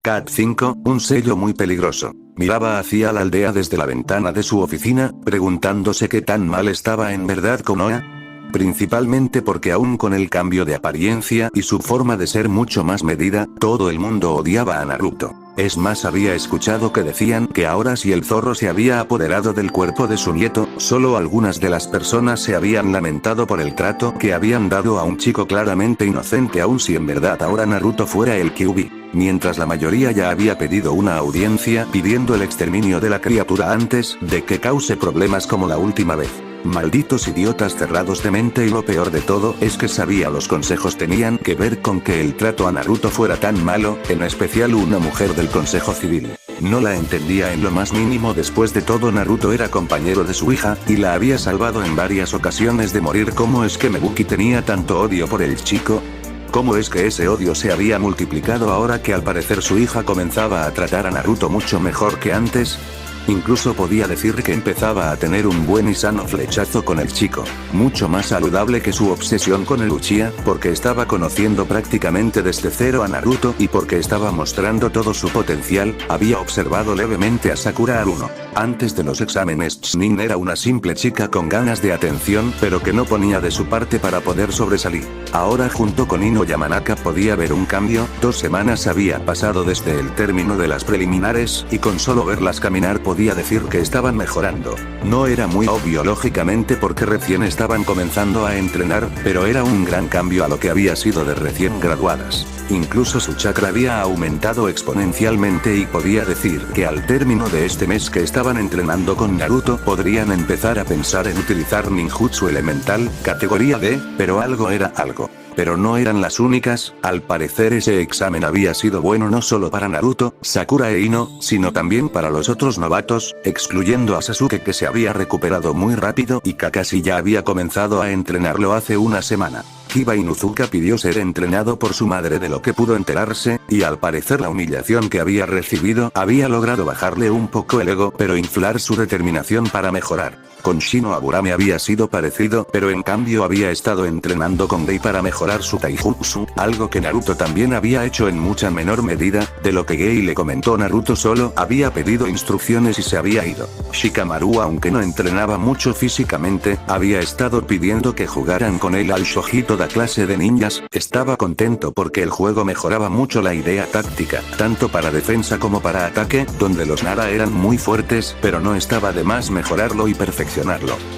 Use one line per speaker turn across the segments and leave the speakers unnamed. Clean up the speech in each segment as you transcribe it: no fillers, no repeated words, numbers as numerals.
Cat 5, un sello muy peligroso. Miraba hacia la aldea desde la ventana de su oficina, preguntándose qué tan mal estaba en verdad Konoha. Principalmente porque aún con el cambio de apariencia y su forma de ser mucho más medida, todo el mundo odiaba a Naruto. Es más, había escuchado que decían que ahora si el zorro se había apoderado del cuerpo de su nieto, solo algunas de las personas se habían lamentado por el trato que habían dado a un chico claramente inocente, aun si en verdad ahora Naruto fuera el Kyuubi. Mientras la mayoría ya había pedido una audiencia pidiendo el exterminio de la criatura antes de que cause problemas como la última vez. Malditos idiotas cerrados de mente, y lo peor de todo es que sabía los consejos tenían que ver con que el trato a Naruto fuera tan malo, en especial una mujer del consejo civil. No la entendía en lo más mínimo. Después de todo, Naruto era compañero de su hija, y la había salvado en varias ocasiones de morir. ¿Cómo es que Mebuki tenía tanto odio por el chico? ¿Cómo es que ese odio se había multiplicado ahora que al parecer su hija comenzaba a tratar a Naruto mucho mejor que antes? Incluso podía decir que empezaba a tener un buen y sano flechazo con el chico, mucho más saludable que su obsesión con el Uchiha, porque estaba conociendo prácticamente desde cero a Naruto y porque estaba mostrando todo su potencial. Había observado levemente a Sakura Haruno. Antes de los exámenes, Chunin era una simple chica con ganas de atención, pero que no ponía de su parte para poder sobresalir. Ahora, junto con Ino Yamanaka, podía ver un cambio. 2 semanas había pasado desde el término de las preliminares, y con solo verlas caminar podía decir que estaban mejorando. No era muy obvio lógicamente porque recién estaban comenzando a entrenar, pero era un gran cambio a lo que había sido de recién graduadas. Incluso su chakra había aumentado exponencialmente y podía decir que al término de este mes que estaban entrenando con Naruto podrían empezar a pensar en utilizar ninjutsu elemental, categoría D, pero algo era algo. Pero no eran las únicas. Al parecer ese examen había sido bueno no solo para Naruto, Sakura e Ino, sino también para los otros novatos, excluyendo a Sasuke, que se había recuperado muy rápido, y Kakashi ya había comenzado a entrenarlo hace una semana. Kiba Inuzuka pidió ser entrenado por su madre, de lo que pudo enterarse, y al parecer la humillación que había recibido había logrado bajarle un poco el ego, pero inflar su determinación para mejorar. Con Shino Aburame había sido parecido, pero en cambio había estado entrenando con Gei para mejorar su taijutsu, algo que Naruto también había hecho en mucha menor medida. De lo que Gei le comentó, Naruto solo había pedido instrucciones y se había ido. Shikamaru, aunque no entrenaba mucho físicamente, había estado pidiendo que jugaran con él al shogi toda clase de ninjas. Estaba contento porque el juego mejoraba mucho la idea táctica, tanto para defensa como para ataque, donde los Nara eran muy fuertes, pero no estaba de más mejorarlo y perfeccionarlo.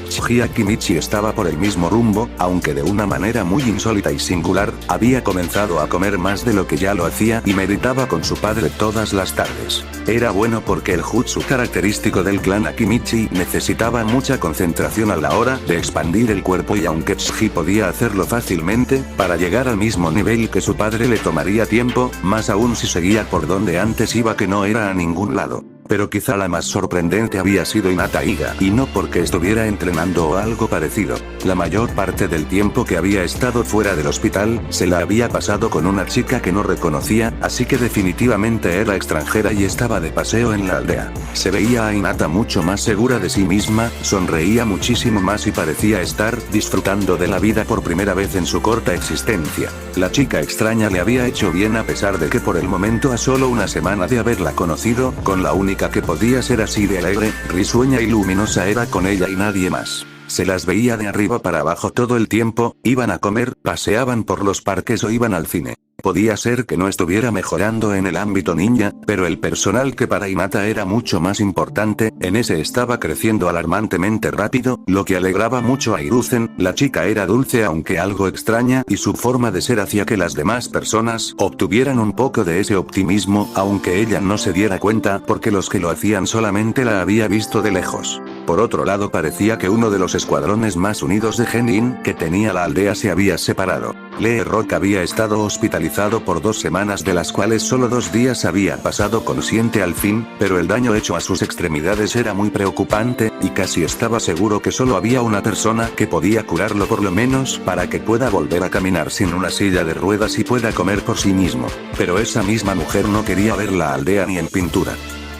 Shuji Akimichi estaba por el mismo rumbo, aunque de una manera muy insólita y singular. Había comenzado a comer más de lo que ya lo hacía y meditaba con su padre todas las tardes. Era bueno porque el jutsu característico del clan Akimichi necesitaba mucha concentración a la hora de expandir el cuerpo, y aunque Shuji podía hacerlo fácilmente, para llegar al mismo nivel que su padre le tomaría tiempo, más aún si seguía por donde antes iba, que no era a ningún lado. Pero quizá la más sorprendente había sido Hinata Iga, y no porque estuviera entrenando o algo parecido. La mayor parte del tiempo que había estado fuera del hospital, se la había pasado con una chica que no reconocía, así que definitivamente era extranjera y estaba de paseo en la aldea. Se veía a Hinata mucho más segura de sí misma, sonreía muchísimo más y parecía estar disfrutando de la vida por primera vez en su corta existencia. La chica extraña le había hecho bien, a pesar de que por el momento, a solo una semana de haberla conocido, con la única que podía ser así de alegre, risueña y luminosa era con ella y nadie más. Se las veía de arriba para abajo todo el tiempo. Iban a comer, paseaban por los parques o iban al cine. Podía ser que no estuviera mejorando en el ámbito ninja, pero el personal, que para Hinata era mucho más importante, en ese estaba creciendo alarmantemente rápido, lo que alegraba mucho a Hiruzen. La chica era dulce aunque algo extraña, y su forma de ser hacía que las demás personas obtuvieran un poco de ese optimismo, aunque ella no se diera cuenta, porque los que lo hacían solamente la había visto de lejos. Por otro lado, parecía que uno de los escuadrones más unidos de Genin que tenía la aldea se había separado. Lee Rock había estado hospitalizado por 2 semanas, de las cuales solo 2 días había pasado consciente al fin, pero el daño hecho a sus extremidades era muy preocupante, y casi estaba seguro que solo había una persona que podía curarlo, por lo menos para que pueda volver a caminar sin una silla de ruedas y pueda comer por sí mismo. Pero esa misma mujer no quería ver la aldea ni en pintura.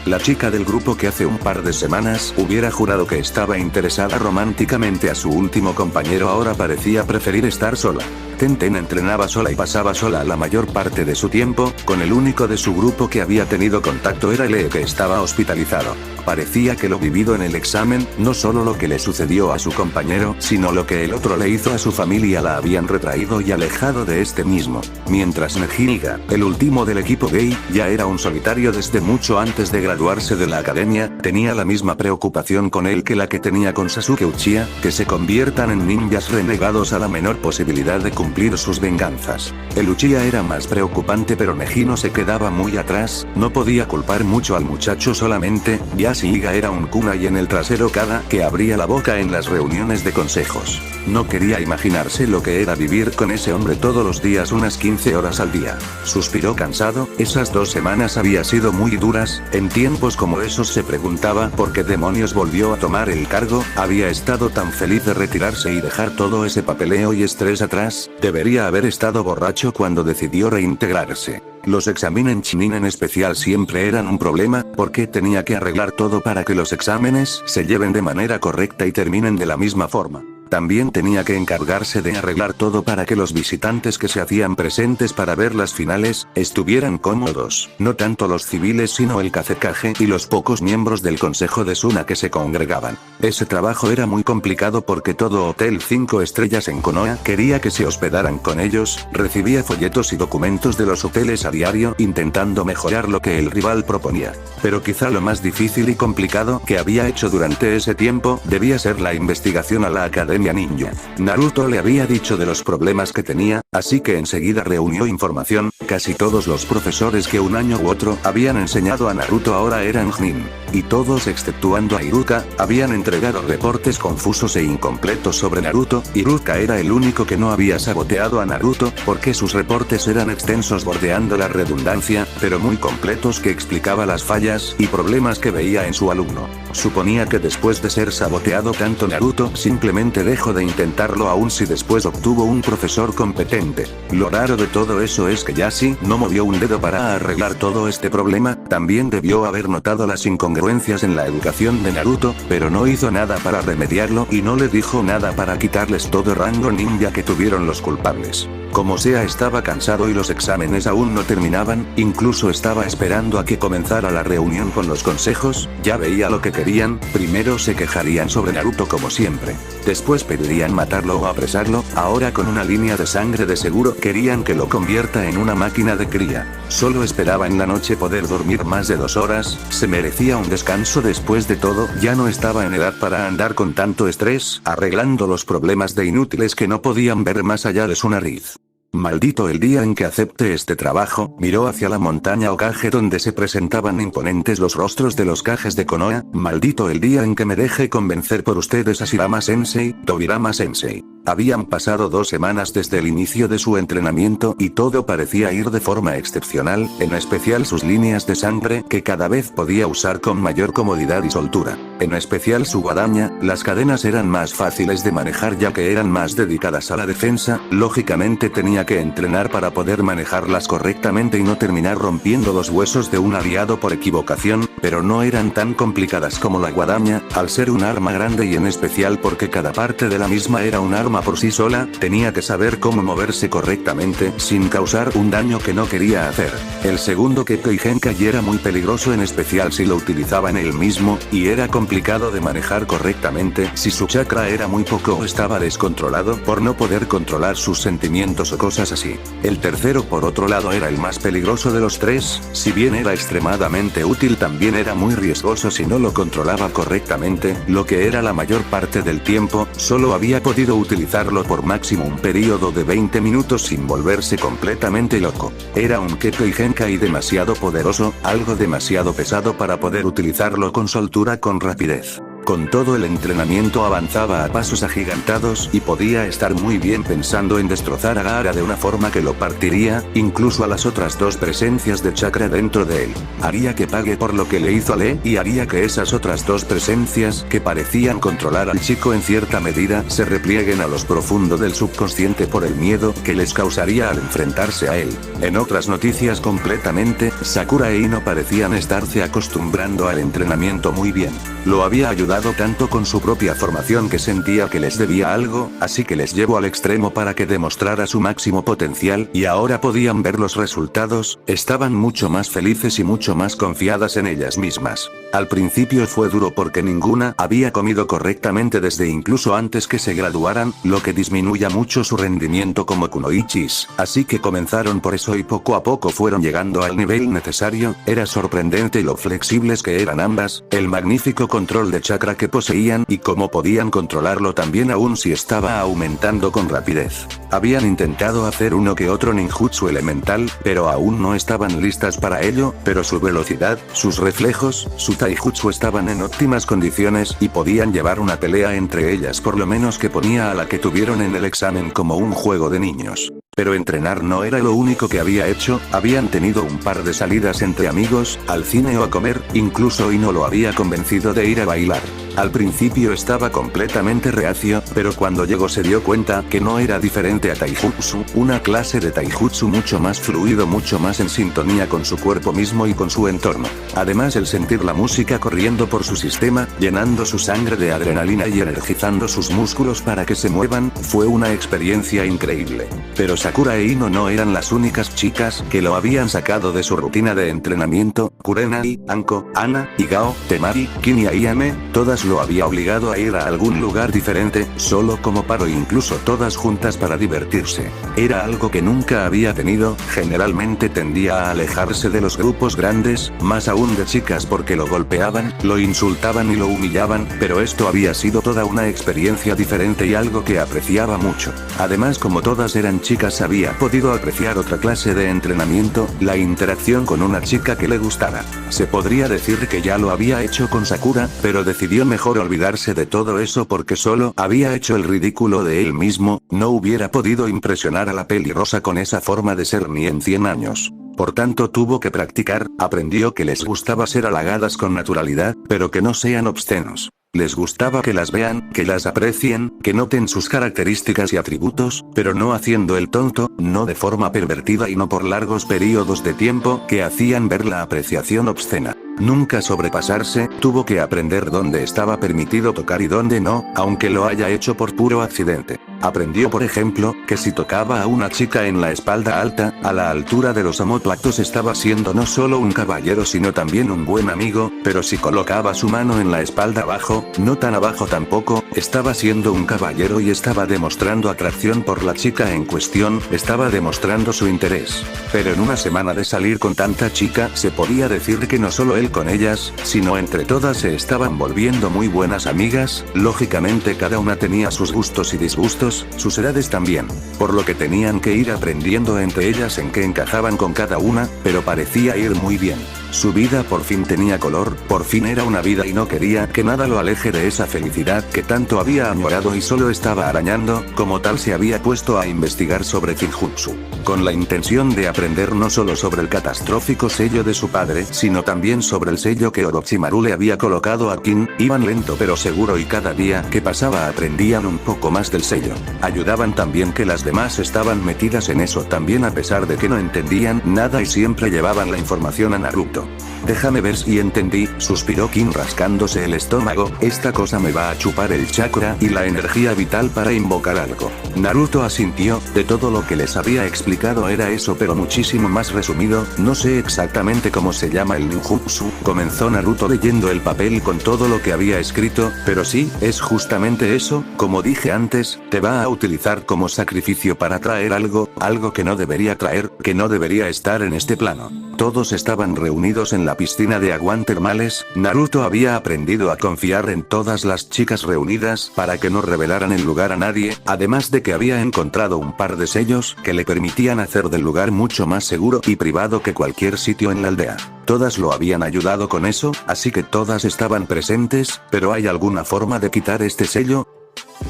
La chica del grupo que hace un par de semanas hubiera jurado que estaba interesada románticamente a su último compañero ahora parecía preferir estar sola. Tenten entrenaba sola y pasaba sola la mayor parte de su tiempo, con el único de su grupo que había tenido contacto era Lee, que estaba hospitalizado. Parecía que lo vivido en el examen, no solo lo que le sucedió a su compañero, sino lo que el otro le hizo a su familia la habían retraído y alejado de este mismo. Mientras Nejiniga, el último del equipo gay, ya era un solitario desde mucho antes de graduarse de la academia, tenía la misma preocupación con él que la que tenía con Sasuke Uchiha, que se conviertan en ninjas renegados a la menor posibilidad de cumplir sus venganzas. El Uchiha era más preocupante, pero Neji no se quedaba muy atrás, no podía culpar mucho al muchacho solamente, Yashiga era un kunai en el trasero cada que abría la boca en las reuniones de consejos. No quería imaginarse lo que era vivir con ese hombre todos los días unas 15 horas al día. Suspiró cansado, esas 2 semanas había sido muy duras, en tiempos como esos se preguntaba por qué demonios volvió a tomar el cargo, había estado tan feliz de retirarse y dejar todo ese papeleo y estrés atrás, debería haber estado borracho cuando decidió reintegrarse. Los exámenes Chunin en especial siempre eran un problema, porque tenía que arreglar todo para que los exámenes se lleven de manera correcta y terminen de la misma forma. También tenía que encargarse de arreglar todo para que los visitantes que se hacían presentes para ver las finales, estuvieran cómodos, no tanto los civiles sino el Kazekage y los pocos miembros del consejo de Suna que se congregaban. Ese trabajo era muy complicado porque todo hotel 5 estrellas en Konoha quería que se hospedaran con ellos, recibía folletos y documentos de los hoteles a diario intentando mejorar lo que el rival proponía. Pero quizá lo más difícil y complicado que había hecho durante ese tiempo debía ser la investigación a la academia ninja. Naruto le había dicho de los problemas que tenía, así que enseguida reunió información, casi todos los profesores que un año u otro habían enseñado a Naruto ahora eran Nin. Y todos exceptuando a Iruka, habían entregado reportes confusos e incompletos sobre Naruto. Iruka era el único que no había saboteado a Naruto, porque sus reportes eran extensos bordeando la redundancia, pero muy completos que explicaba las fallas y problemas que veía en su alumno. Suponía que después de ser saboteado tanto Naruto simplemente dejó de intentarlo aun si después obtuvo un profesor competente. Lo raro de todo eso es que Yashi no movió un dedo para arreglar todo este problema, también debió haber notado las incongruencias en la educación de Naruto, pero no hizo nada para remediarlo y no le dijo nada para quitarles todo rango ninja que tuvieron los culpables. Como sea, estaba cansado y los exámenes aún no terminaban, incluso estaba esperando a que comenzara la reunión con los consejos, ya veía lo que querían, primero se quejarían sobre Naruto como siempre. Después pedirían matarlo o apresarlo, ahora con una línea de sangre de seguro querían que lo convierta en una máquina de cría. Solo esperaba en la noche poder dormir más de 2 horas, se merecía un descanso después de todo, ya no estaba en edad para andar con tanto estrés, arreglando los problemas de inútiles que no podían ver más allá de su nariz. Maldito el día en que acepte este trabajo, miró hacia la montaña Hokage donde se presentaban imponentes los rostros de los Kages de Konoha, maldito el día en que me deje convencer por ustedes a Shirama Sensei, Tobirama Sensei. Habían pasado 2 semanas desde el inicio de su entrenamiento y todo parecía ir de forma excepcional, en especial sus líneas de sangre que cada vez podía usar con mayor comodidad y soltura. En especial su guadaña, las cadenas eran más fáciles de manejar ya que eran más dedicadas a la defensa, lógicamente tenía que entrenar para poder manejarlas correctamente y no terminar rompiendo los huesos de un aliado por equivocación, pero no eran tan complicadas como la guadaña, al ser un arma grande y en especial porque cada parte de la misma era un arma por sí sola, tenía que saber cómo moverse correctamente sin causar un daño que no quería hacer. El segundo Kekkei Genkai era muy peligroso en especial si lo utilizaba en él mismo, y era complicado de manejar correctamente si su chakra era muy poco o estaba descontrolado por no poder controlar sus sentimientos o cosas así. El tercero por otro lado era el más peligroso de los 3, si bien era extremadamente útil también era muy riesgoso si no lo controlaba correctamente, lo que era la mayor parte del tiempo, solo había podido utilizarlo por máximo un periodo de 20 minutos sin volverse completamente loco. Era un Kekkei Genkai demasiado poderoso, algo demasiado pesado para poder utilizarlo con soltura con rapidez. Con todo el entrenamiento avanzaba a pasos agigantados y podía estar muy bien pensando en destrozar a Gaara de una forma que lo partiría, incluso a las otras 2 presencias de chakra dentro de él. Haría que pague por lo que le hizo a Lee y haría que esas otras 2 presencias que parecían controlar al chico en cierta medida se replieguen a los profundo del subconsciente por el miedo que les causaría al enfrentarse a él. En otras noticias completamente, Sakura e Ino parecían estarse acostumbrando al entrenamiento muy bien. Lo había ayudado enfadado tanto con su propia formación que sentía que les debía algo, así que les llevó al extremo para que demostrara su máximo potencial y ahora podían ver los resultados, estaban mucho más felices y mucho más confiadas en ellas mismas. Al principio fue duro porque ninguna había comido correctamente desde incluso antes que se graduaran, lo que disminuye mucho su rendimiento como kunoichis, así que comenzaron por eso y poco a poco fueron llegando al nivel necesario. Era sorprendente lo flexibles que eran ambas, el magnífico control de chakra que poseían y cómo podían controlarlo también aún si estaba aumentando con rapidez. Habían intentado hacer uno que otro ninjutsu elemental, pero aún no estaban listas para ello, pero su velocidad, sus reflejos, su taijutsu estaban en óptimas condiciones y podían llevar una pelea entre ellas por lo menos que ponía a la que tuvieron en el examen como un juego de niños. Pero entrenar no era lo único que había hecho, habían tenido un par de salidas entre amigos, al cine o a comer, incluso Ino lo había convencido de ir a bailar. Al principio estaba completamente reacio, pero cuando llegó se dio cuenta que no era diferente a taijutsu, una clase de taijutsu mucho más fluido, mucho más en sintonía con su cuerpo mismo y con su entorno. Además el sentir la música corriendo por su sistema, llenando su sangre de adrenalina y energizando sus músculos para que se muevan, fue una experiencia increíble. Pero Sakura e Ino no eran las únicas chicas que lo habían sacado de su rutina de entrenamiento. Kurenai, Anko, Ana, Igao, Temari, Kinya y Ame, todas lo había obligado a ir a algún lugar diferente, solo como paro, incluso todas juntas para divertirse. Era algo que nunca había tenido, generalmente tendía a alejarse de los grupos grandes, más aún de chicas porque lo golpeaban, lo insultaban y lo humillaban, pero esto había sido toda una experiencia diferente y algo que apreciaba mucho. Además, como todas eran chicas, había podido apreciar otra clase de entrenamiento, la interacción con una chica que le gustara. Se podría decir que ya lo había hecho con Sakura, pero decidió mejor olvidarse de todo eso porque solo había hecho el ridículo de él mismo, no hubiera podido impresionar a la pelirrosa con esa forma de ser ni en 100 años. Por tanto tuvo que practicar, aprendió que les gustaba ser halagadas con naturalidad, pero que no sean obscenos. Les gustaba que las vean, que las aprecien, que noten sus características y atributos, pero no haciendo el tonto, no de forma pervertida y no por largos periodos de tiempo que hacían ver la apreciación obscena. Nunca sobrepasarse, tuvo que aprender dónde estaba permitido tocar y dónde no, aunque lo haya hecho por puro accidente. Aprendió por ejemplo, que si tocaba a una chica en la espalda alta, a la altura de los omóplatos estaba siendo no solo un caballero sino también un buen amigo, pero si colocaba su mano en la espalda abajo, no tan abajo tampoco, estaba siendo un caballero y estaba demostrando atracción por la chica en cuestión, estaba demostrando su interés. Pero en una semana de salir con tanta chica, se podía decir que no solo él con ellas, sino entre todas se estaban volviendo muy buenas amigas, lógicamente cada una tenía sus gustos y disgustos, sus edades también, por lo que tenían que ir aprendiendo entre ellas en qué encajaban con cada una, pero parecía ir muy bien. Su vida por fin tenía color, por fin era una vida y no quería que nada lo aleje de esa felicidad que tanto había añorado y solo estaba arañando, como tal se había puesto a investigar sobre Kijutsu. Con la intención de aprender no solo sobre el catastrófico sello de su padre, sino también sobre el sello que Orochimaru le había colocado a Kin, iban lento pero seguro y cada día que pasaba aprendían un poco más del sello. Ayudaban también que las demás estaban metidas en eso también a pesar de que no entendían nada y siempre llevaban la información a Naruto. Déjame ver si entendí, suspiró Kin rascándose el estómago, esta cosa me va a chupar el chakra y la energía vital para invocar algo. Naruto asintió, de todo lo que les había explicado era eso pero muchísimo más resumido, no sé exactamente cómo se llama el ninjutsu, comenzó Naruto leyendo el papel con todo lo que había escrito, pero sí, es justamente eso, como dije antes, te va a utilizar como sacrificio para traer algo que no debería traer, que no debería estar en este plano. Todos estaban reunidos en la piscina de aguas termales, Naruto había aprendido a confiar en todas las chicas reunidas para que no revelaran el lugar a nadie, además de que había encontrado un par de sellos que le permitían hacer del lugar mucho más seguro y privado que cualquier sitio en la aldea. Todas lo habían ayudado con eso, así que todas estaban presentes, pero ¿hay alguna forma de quitar este sello?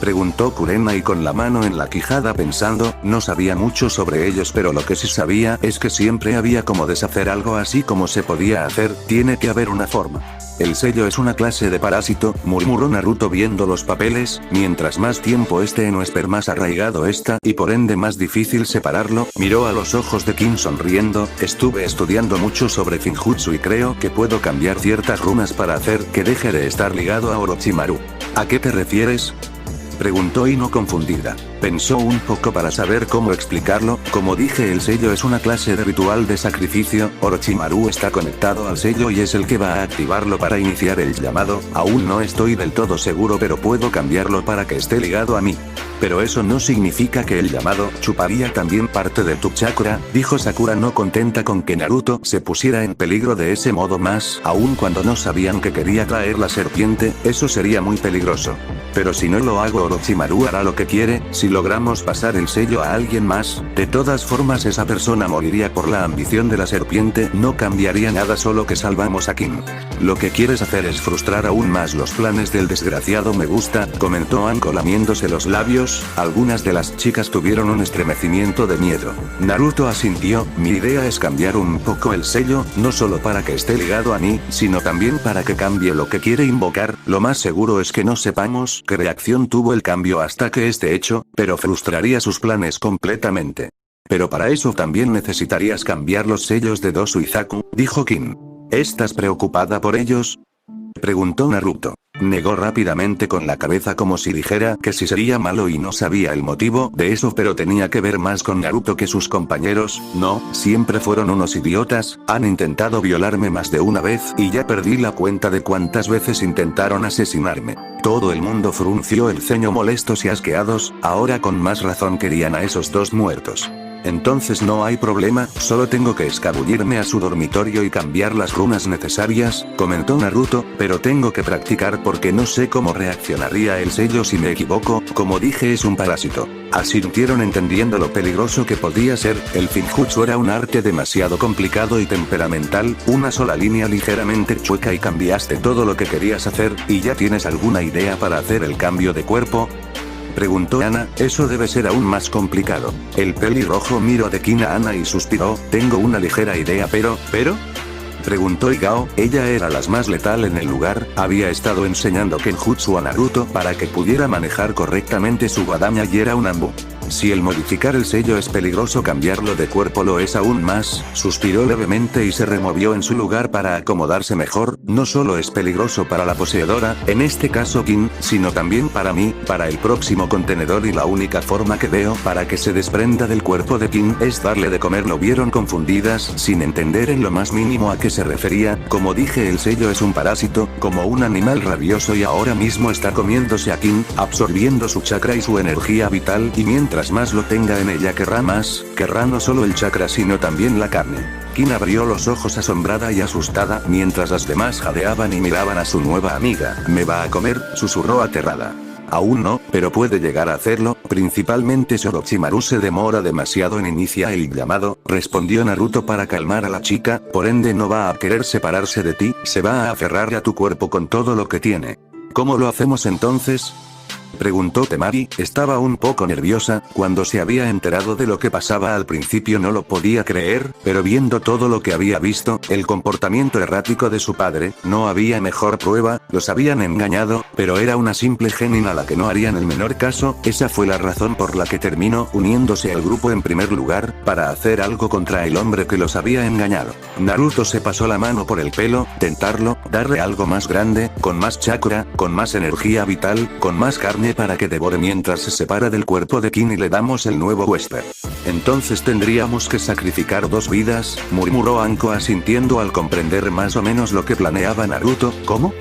Preguntó Kurena y con la mano en la quijada pensando, no sabía mucho sobre ellos pero lo que sí sabía es que siempre había como deshacer algo así como se podía hacer, tiene que haber una forma. El sello es una clase de parásito, murmuró Naruto viendo los papeles, mientras más tiempo esté en Whisper más arraigado está y por ende más difícil separarlo, miró a los ojos de King sonriendo, estuve estudiando mucho sobre Finjutsu y creo que puedo cambiar ciertas runas para hacer que deje de estar ligado a Orochimaru. ¿A qué te refieres? Preguntó Ino confundida. Pensó un poco para saber cómo explicarlo, como dije el sello es una clase de ritual de sacrificio, Orochimaru está conectado al sello y es el que va a activarlo para iniciar el llamado, aún no estoy del todo seguro pero puedo cambiarlo para que esté ligado a mí. Pero eso no significa que el llamado chuparía también parte de tu chakra, dijo Sakura no contenta con que Naruto se pusiera en peligro de ese modo más, aun cuando no sabían que quería traer la serpiente, eso sería muy peligroso. Pero si no lo hago Orochimaru hará lo que quiere, si logramos pasar el sello a alguien más, de todas formas esa persona moriría por la ambición de la serpiente, no cambiaría nada solo que salvamos a King. Lo que quieres hacer es frustrar aún más los planes del desgraciado me gusta, comentó Anko lamiéndose los labios, algunas de las chicas tuvieron un estremecimiento de miedo. Naruto asintió, mi idea es cambiar un poco el sello, no solo para que esté ligado a mí, sino también para que cambie lo que quiere invocar, lo más seguro es que no sepamos qué reacción tuvo el cambio hasta que esté hecho, pero frustraría sus planes completamente. Pero para eso también necesitarías cambiar los sellos de Dosu y Zaku, dijo King. ¿Estás preocupada por ellos? Preguntó Naruto. Negó rápidamente con la cabeza como si dijera que sí sería malo y no sabía el motivo de eso pero tenía que ver más con Naruto que sus compañeros, no, siempre fueron unos idiotas, han intentado violarme más de una vez y ya perdí la cuenta de cuántas veces intentaron asesinarme. Todo el mundo frunció el ceño molestos y asqueados, ahora con más razón querían a esos dos muertos. Entonces no hay problema, solo tengo que escabullirme a su dormitorio y cambiar las runas necesarias, comentó Naruto, pero tengo que practicar porque no sé cómo reaccionaría el sello si me equivoco, como dije es un parásito. Asintieron entendiendo lo peligroso que podía ser, el Finjutsu era un arte demasiado complicado y temperamental, una sola línea ligeramente chueca y cambiaste todo lo que querías hacer, ¿y ya tienes alguna idea para hacer el cambio de cuerpo? Preguntó Ana, eso debe ser aún más complicado. El pelirrojo miró de King a Ana y suspiró, tengo una ligera idea pero... Preguntó Igao, ella era la más letal en el lugar, había estado enseñando Kenjutsu a Naruto para que pudiera manejar correctamente su guadaña y era un Anbu. Si el modificar el sello es peligroso cambiarlo de cuerpo lo es aún más, suspiró levemente y se removió en su lugar para acomodarse mejor, no solo es peligroso para la poseedora, en este caso King, sino también para mí, para el próximo contenedor y la única forma que veo para que se desprenda del cuerpo de King es darle de comer lo vieron confundidas, sin entender en lo más mínimo a qué se refería, como dije el sello es un parásito, como un animal rabioso y ahora mismo está comiéndose a King, absorbiendo su chakra y su energía vital y mientras más lo tenga en ella querrá más, querrá no solo el chakra sino también la carne. King abrió los ojos asombrada y asustada mientras las demás jadeaban y miraban a su nueva amiga. ¿Me va a comer?, susurró aterrada. Aún no, pero puede llegar a hacerlo, principalmente si Orochimaru se demora demasiado en iniciar el llamado, respondió Naruto para calmar a la chica, por ende no va a querer separarse de ti, se va a aferrar a tu cuerpo con todo lo que tiene. ¿Cómo lo hacemos entonces?, preguntó Temari, estaba un poco nerviosa, cuando se había enterado de lo que pasaba al principio no lo podía creer, pero viendo todo lo que había visto, el comportamiento errático de su padre, no había mejor prueba, los habían engañado, pero era una simple genin a la que no harían el menor caso, esa fue la razón por la que terminó uniéndose al grupo en primer lugar, para hacer algo contra el hombre que los había engañado. Naruto se pasó la mano por el pelo, tentarlo, darle algo más grande, con más chakra, con más energía vital, con más carne para que devore mientras se separa del cuerpo de King y le damos el nuevo Whisper. Entonces tendríamos que sacrificar 2 vidas, murmuró Anko asintiendo al comprender más o menos lo que planeaba Naruto, ¿cómo?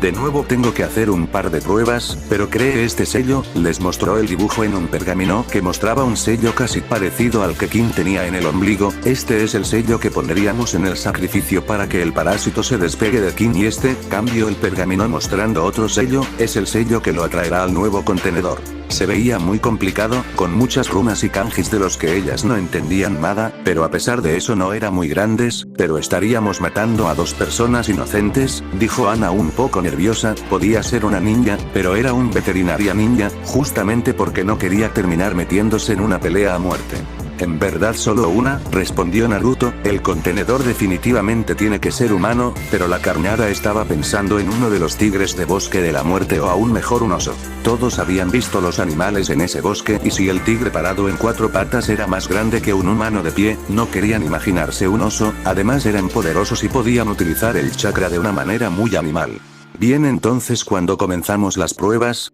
De nuevo tengo que hacer un par de pruebas, pero ¿cree este sello? Les mostró el dibujo en un pergamino que mostraba un sello casi parecido al que King tenía en el ombligo, este es el sello que pondríamos en el sacrificio para que el parásito se despegue de King y este, cambio el pergamino mostrando otro sello, es el sello que lo atraerá al nuevo contenedor. Se veía muy complicado, con muchas runas y kanjis de los que ellas no entendían nada, pero a pesar de eso no eran muy grandes, pero estaríamos matando a 2 personas inocentes, dijo Ana un poco nerviosa, podía ser una ninja, pero era un veterinaria ninja, justamente porque no quería terminar metiéndose en una pelea a muerte. En verdad solo una, respondió Naruto, el contenedor definitivamente tiene que ser humano, pero la carnada estaba pensando en uno de los tigres de bosque de la muerte o aún mejor un oso. Todos habían visto los animales en ese bosque y si el tigre parado en 4 patas era más grande que un humano de pie, no querían imaginarse un oso, además eran poderosos y podían utilizar el chakra de una manera muy animal. Bien, entonces ¿cuándo comenzamos las pruebas?,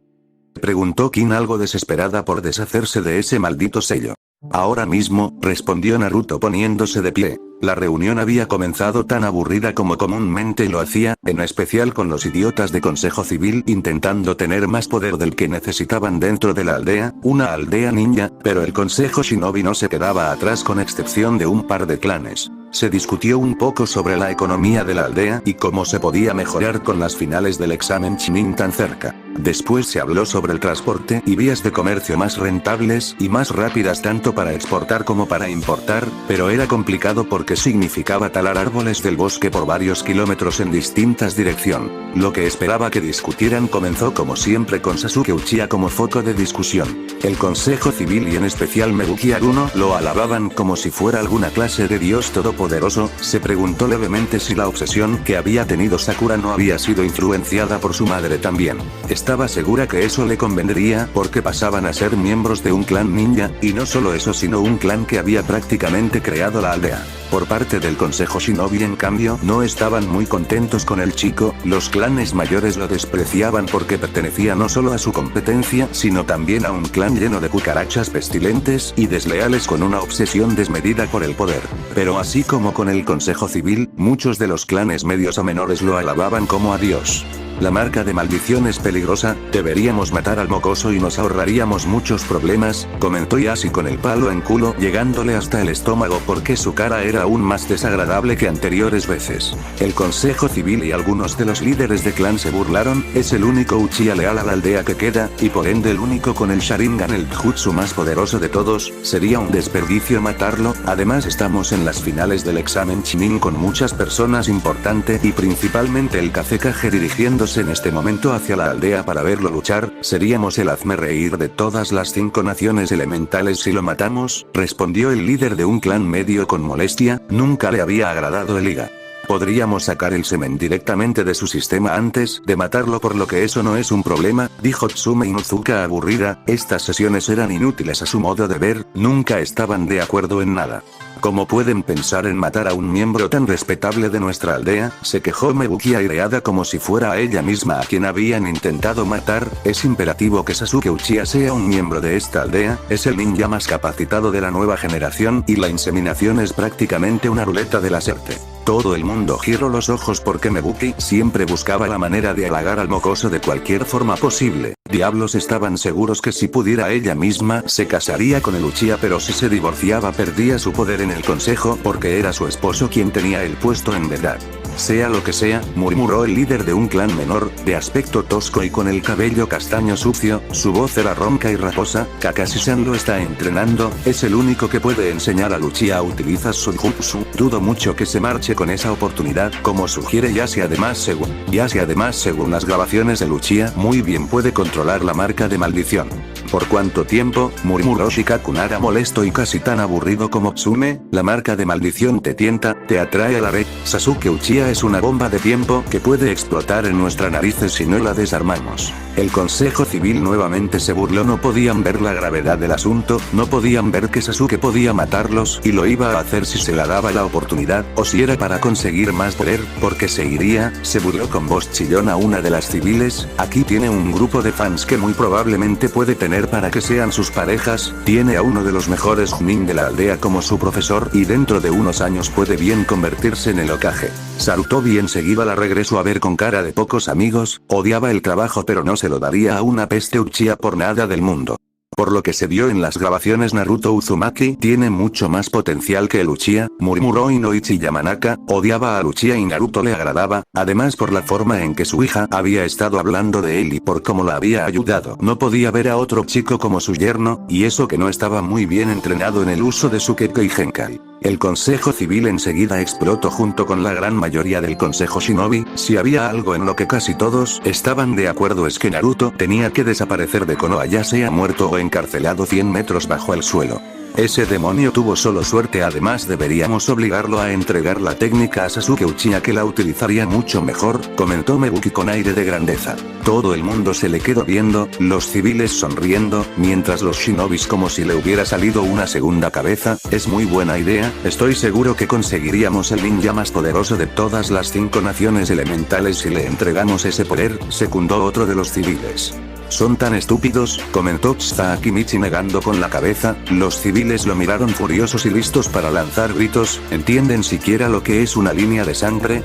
preguntó Kin algo desesperada por deshacerse de ese maldito sello. Ahora mismo, respondió Naruto poniéndose de pie. La reunión había comenzado tan aburrida como comúnmente lo hacía, en especial con los idiotas de Consejo Civil intentando tener más poder del que necesitaban dentro de la aldea, una aldea ninja, pero el Consejo Shinobi no se quedaba atrás con excepción de un par de clanes. Se discutió un poco sobre la economía de la aldea y cómo se podía mejorar con las finales del examen Chunin tan cerca. Después se habló sobre el transporte y vías de comercio más rentables y más rápidas tanto para exportar como para importar, pero era complicado porque significaba talar árboles del bosque por varios kilómetros en distintas direcciones. Lo que esperaba que discutieran comenzó como siempre con Sasuke Uchiha como foco de discusión. El Consejo Civil y en especial Meguki Aruno lo alababan como si fuera alguna clase de dios todopoderoso. Se preguntó levemente si la obsesión que había tenido Sakura no había sido influenciada por su madre también. Estaba segura que eso le convendría porque pasaban a ser miembros de un clan ninja, y no solo eso sino un clan que había prácticamente creado la aldea. Por parte del Consejo Shinobi en cambio no estaban muy contentos con el chico, los clanes mayores lo despreciaban porque pertenecía no solo a su competencia sino también a un clan lleno de cucarachas pestilentes y desleales con una obsesión desmedida por el poder. Pero así como con el Consejo Civil, muchos de los clanes medios o menores lo alababan como a Dios. La marca de maldición es peligrosa, deberíamos matar al mocoso y nos ahorraríamos muchos problemas, comentó Yashi con el palo en culo llegándole hasta el estómago porque su cara era aún más desagradable que anteriores veces. El Consejo Civil y algunos de los líderes de clan se burlaron, es el único Uchiha leal a la aldea que queda, y por ende el único con el Sharingan, el jutsu más poderoso de todos, sería un desperdicio matarlo, además estamos en las finales del examen Chunin con muchas personas importantes y principalmente el Kazekage dirigiéndose en este momento hacia la aldea para verlo luchar, seríamos el hazmerreír de todas las 5 naciones elementales si lo matamos, respondió el líder de un clan medio con molestia, nunca le había agradado el Iga. Podríamos sacar el semen directamente de su sistema antes de matarlo, por lo que eso no es un problema, dijo Tsume Inuzuka aburrida, estas sesiones eran inútiles a su modo de ver, nunca estaban de acuerdo en nada. ¿Cómo pueden pensar en matar a un miembro tan respetable de nuestra aldea?, se quejó Meguki aireada como si fuera a ella misma a quien habían intentado matar. Es imperativo que Sasuke Uchiha sea un miembro de esta aldea, es el ninja más capacitado de la nueva generación y la inseminación es prácticamente una ruleta de la suerte. Todo el mundo giró los ojos porque Meguki siempre buscaba la manera de halagar al mocoso de cualquier forma posible. Diablos, estaban seguros que si pudiera ella misma se casaría con el Uchiha, pero si se divorciaba perdía su poder en el consejo porque era su esposo quien tenía el puesto en verdad. Sea lo que sea, murmuró el líder de un clan menor, de aspecto tosco y con el cabello castaño sucio, su voz era ronca y raposa, Kakashi-san lo está entrenando, es el único que puede enseñar al Uchiha a utilizar su jutsu, dudo mucho que se marche con esa oportunidad, como sugiere Yashi. Además según las grabaciones el Uchiha muy bien puede controlar la marca de maldición. ¿Por cuánto tiempo?, murmuró Shikakunara molesto y casi tan aburrido como Tsume, la marca de maldición te tienta, te atrae a la red, Sasuke Uchiha es una bomba de tiempo que puede explotar en nuestras narices si no la desarmamos. El Consejo Civil nuevamente se burló, no podían ver la gravedad del asunto, no podían ver que Sasuke podía matarlos y lo iba a hacer si se le daba la oportunidad, o si era para conseguir más poder, porque se iría, se burló con voz chillona una de las civiles, aquí tiene un grupo de fans que muy probablemente puede tener para que sean sus parejas, tiene a uno de los mejores Chunin de la aldea como su profesor y dentro de unos años puede bien convertirse en el Hokage. Sarutobi enseguida la regresó a ver con cara de pocos amigos, odiaba el trabajo pero no se lo daría a una peste Uchiha por nada del mundo. Por lo que se vio en las grabaciones, Naruto Uzumaki tiene mucho más potencial que el Uchiha, murmuró Inoichi Yamanaka. Odiaba al Uchiha y Naruto le agradaba, además por la forma en que su hija había estado hablando de él y por cómo la había ayudado. No podía ver a otro chico como su yerno, y eso que no estaba muy bien entrenado en el uso de su Kekkei Genkai. El Consejo Civil enseguida explotó junto con la gran mayoría del Consejo Shinobi. Si había algo en lo que casi todos estaban de acuerdo es que Naruto tenía que desaparecer de Konoha, ya sea muerto o encarcelado 100 metros bajo el suelo. Ese demonio tuvo solo suerte, además deberíamos obligarlo a entregar la técnica a Sasuke Uchiha, que la utilizaría mucho mejor, comentó Mebuki con aire de grandeza. Todo el mundo se le quedó viendo, los civiles sonriendo, mientras los shinobis como si le hubiera salido una segunda cabeza. Es muy buena idea, estoy seguro que conseguiríamos el ninja más poderoso de todas las 5 naciones elementales si le entregamos ese poder, secundó otro de los civiles. Son tan estúpidos, comentó Tsutsaki Michi negando con la cabeza. Los civiles lo miraron furiosos y listos para lanzar gritos. ¿Entienden siquiera lo que es una línea de sangre?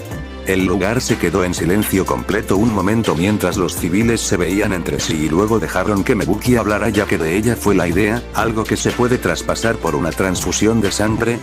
El lugar se quedó en silencio completo un momento mientras los civiles se veían entre sí y luego dejaron que Mebuki hablara, ya que de ella fue la idea. ¿Algo que se puede traspasar por una transfusión de sangre?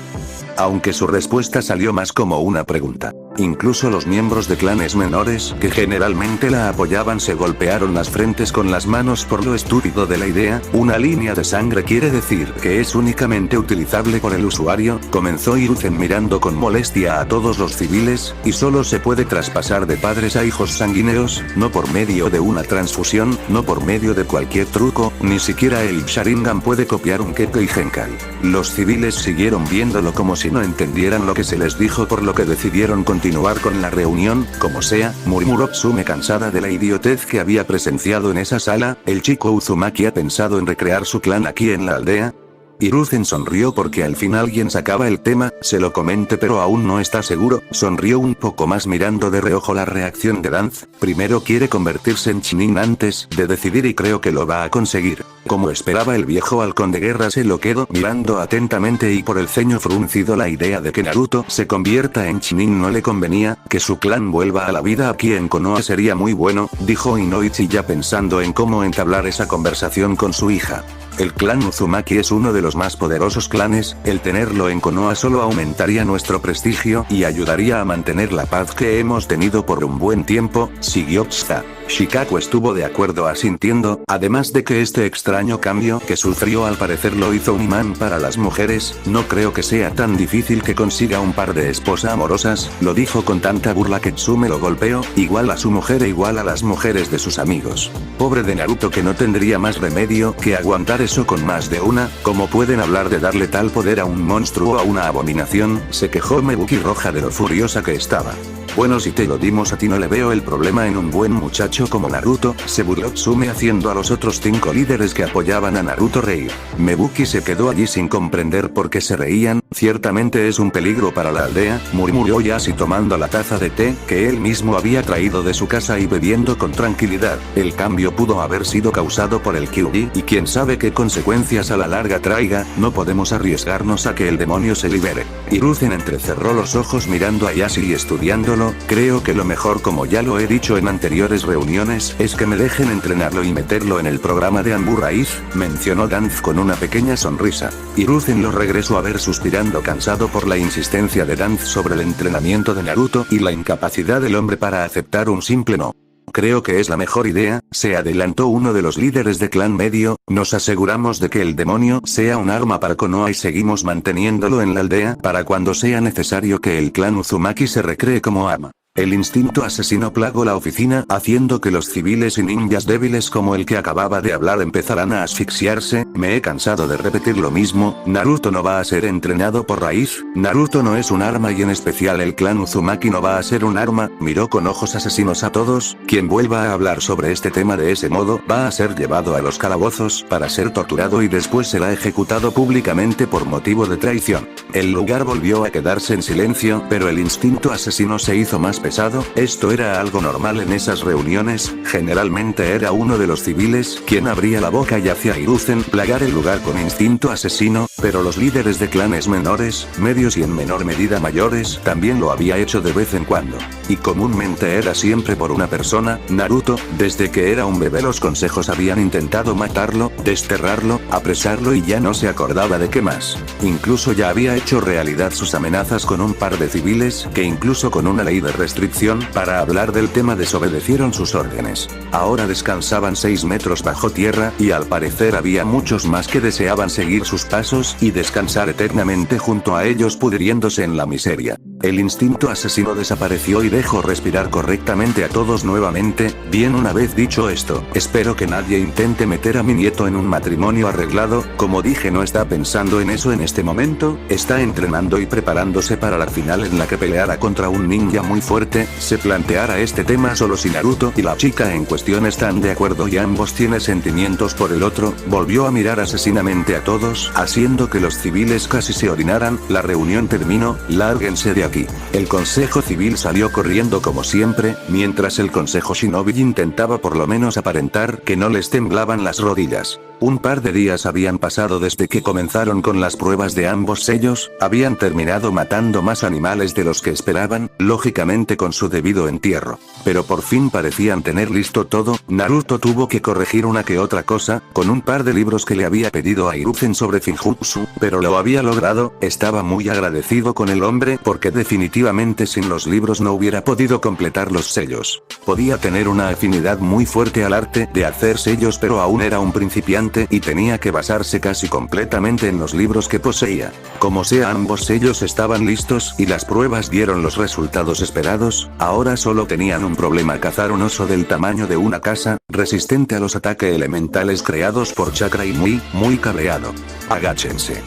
Aunque su respuesta salió más como una pregunta. Incluso los miembros de clanes menores, que generalmente la apoyaban, se golpearon las frentes con las manos por lo estúpido de la idea. Una línea de sangre quiere decir que es únicamente utilizable por el usuario, comenzó Hiruzen mirando con molestia a todos los civiles, y solo se puede traspasar de padres a hijos sanguíneos, no por medio de una transfusión, no por medio de cualquier truco, ni siquiera el Sharingan puede copiar un Kekkei Genkai. Los civiles siguieron viéndolo como si no entendieran lo que se les dijo, por lo que decidieron continuar con la reunión. Como sea, murmuró Tsume cansada de la idiotez que había presenciado en esa sala. ¿El chico Uzumaki ha pensado en recrear su clan aquí en la aldea? Hiruzen sonrió porque al fin alguien sacaba el tema. Se lo comenté pero aún no está seguro. Sonrió un poco más mirando de reojo la reacción de Danz. Primero quiere convertirse en Chunin antes de decidir, y creo que lo va a conseguir. Como esperaba, el viejo halcón de guerra se lo quedó mirando atentamente y por el ceño fruncido. La idea de que Naruto se convierta en Chunin no le convenía. Que su clan vuelva a la vida aquí en Konoha sería muy bueno, dijo Inoichi ya pensando en cómo entablar esa conversación con su hija. El clan Uzumaki es uno de los más poderosos clanes, el tenerlo en Konoha solo aumentaría nuestro prestigio y ayudaría a mantener la paz que hemos tenido por un buen tiempo, siguió Tsuta. Shikaku estuvo de acuerdo asintiendo, además de que este extraño cambio que sufrió al parecer lo hizo un imán para las mujeres. No creo que sea tan difícil que consiga un par de esposas amorosas, lo dijo con tanta burla que Tsume lo golpeó, igual a su mujer e igual a las mujeres de sus amigos. Pobre de Naruto, que no tendría más remedio que aguantar eso con más de una. ¿Cómo pueden hablar de darle tal poder a un monstruo o a una abominación?, se quejó Mebuki roja de lo furiosa que estaba. Bueno, si te lo dimos a ti no le veo el problema en un buen muchacho como Naruto, se burló Tsume haciendo a los otros 5 líderes que apoyaban a Naruto reír. Mebuki se quedó allí sin comprender por qué se reían. Ciertamente es un peligro para la aldea, murmuró Yashi tomando la taza de té que él mismo había traído de su casa y bebiendo con tranquilidad. El cambio pudo haber sido causado por el Kyuubi y quién sabe qué consecuencias a la larga traiga. No podemos arriesgarnos a que el demonio se libere. Hiruzen entrecerró los ojos mirando a Yashi y estudiándolo. Creo que lo mejor, como ya lo he dicho en anteriores reuniones, es que me dejen entrenarlo y meterlo en el programa de Anbu Raíz, mencionó Danz con una pequeña sonrisa. Hiruzen lo regresó a ver suspirando cansado por la insistencia de Danz sobre el entrenamiento de Naruto y la incapacidad del hombre para aceptar un simple no. Creo que es la mejor idea, se adelantó uno de los líderes de clan medio. Nos aseguramos de que el demonio sea un arma para Konoha y seguimos manteniéndolo en la aldea para cuando sea necesario que el clan Uzumaki se recree como ama. El instinto asesino plagó la oficina, haciendo que los civiles y ninjas débiles como el que acababa de hablar empezaran a asfixiarse. Me he cansado de repetir lo mismo. Naruto no va a ser entrenado por Raíz. Naruto no es un arma y en especial el clan Uzumaki no va a ser un arma. Miró con ojos asesinos a todos. Quien vuelva a hablar sobre este tema de ese modo va a ser llevado a los calabozos para ser torturado y después será ejecutado públicamente por motivo de traición. El lugar volvió a quedarse en silencio, pero el instinto asesino se hizo más pesado, esto era algo normal en esas reuniones, generalmente era uno de los civiles quien abría la boca y hacía a Hiruzen plagar el lugar con instinto asesino, pero los líderes de clanes menores, medios y en menor medida mayores también lo había hecho de vez en cuando. Y comúnmente era siempre por una persona, Naruto, desde que era un bebé los consejos habían intentado matarlo, desterrarlo, apresarlo y ya no se acordaba de qué más. Incluso ya había hecho realidad sus amenazas con un par de civiles, que incluso con una ley de restricción para hablar del tema desobedecieron sus órdenes. Ahora descansaban 6 metros bajo tierra, y al parecer había muchos más que deseaban seguir sus pasos y descansar eternamente junto a ellos pudriéndose en la miseria. El instinto asesino desapareció y dejó respirar correctamente a todos nuevamente. Bien, una vez dicho esto, espero que nadie intente meter a mi nieto en un matrimonio arreglado, como dije no está pensando en eso en este momento, está entrenando y preparándose para la final en la que peleará contra un ninja muy fuerte, se planteará este tema solo si Naruto y la chica en cuestión están de acuerdo y ambos tienen sentimientos por el otro, volvió a mirar asesinamente a todos, haciendo que los civiles casi se orinaran. La reunión terminó, lárguense de aquí. El consejo civil salió corriendo como siempre, mientras el consejo shinobi intentaba por lo menos aparentar que no les temblaban las rodillas. Un par de días habían pasado desde que comenzaron con las pruebas de ambos sellos, habían terminado matando más animales de los que esperaban, lógicamente con su debido entierro. Pero por fin parecían tener listo todo. Naruto tuvo que corregir una que otra cosa, con un par de libros que le había pedido a Hiruzen sobre Finjutsu, pero lo había logrado, estaba muy agradecido con el hombre porque definitivamente sin los libros no hubiera podido completar los sellos. Podía tener una afinidad muy fuerte al arte de hacer sellos pero aún era un principiante y tenía que basarse casi completamente en los libros que poseía. Como sea, ambos sellos estaban listos y las pruebas dieron los resultados esperados. Ahora solo tenían un problema: cazar un oso del tamaño de una casa, resistente a los ataques elementales creados por chakra y muy cabreado. Agáchense,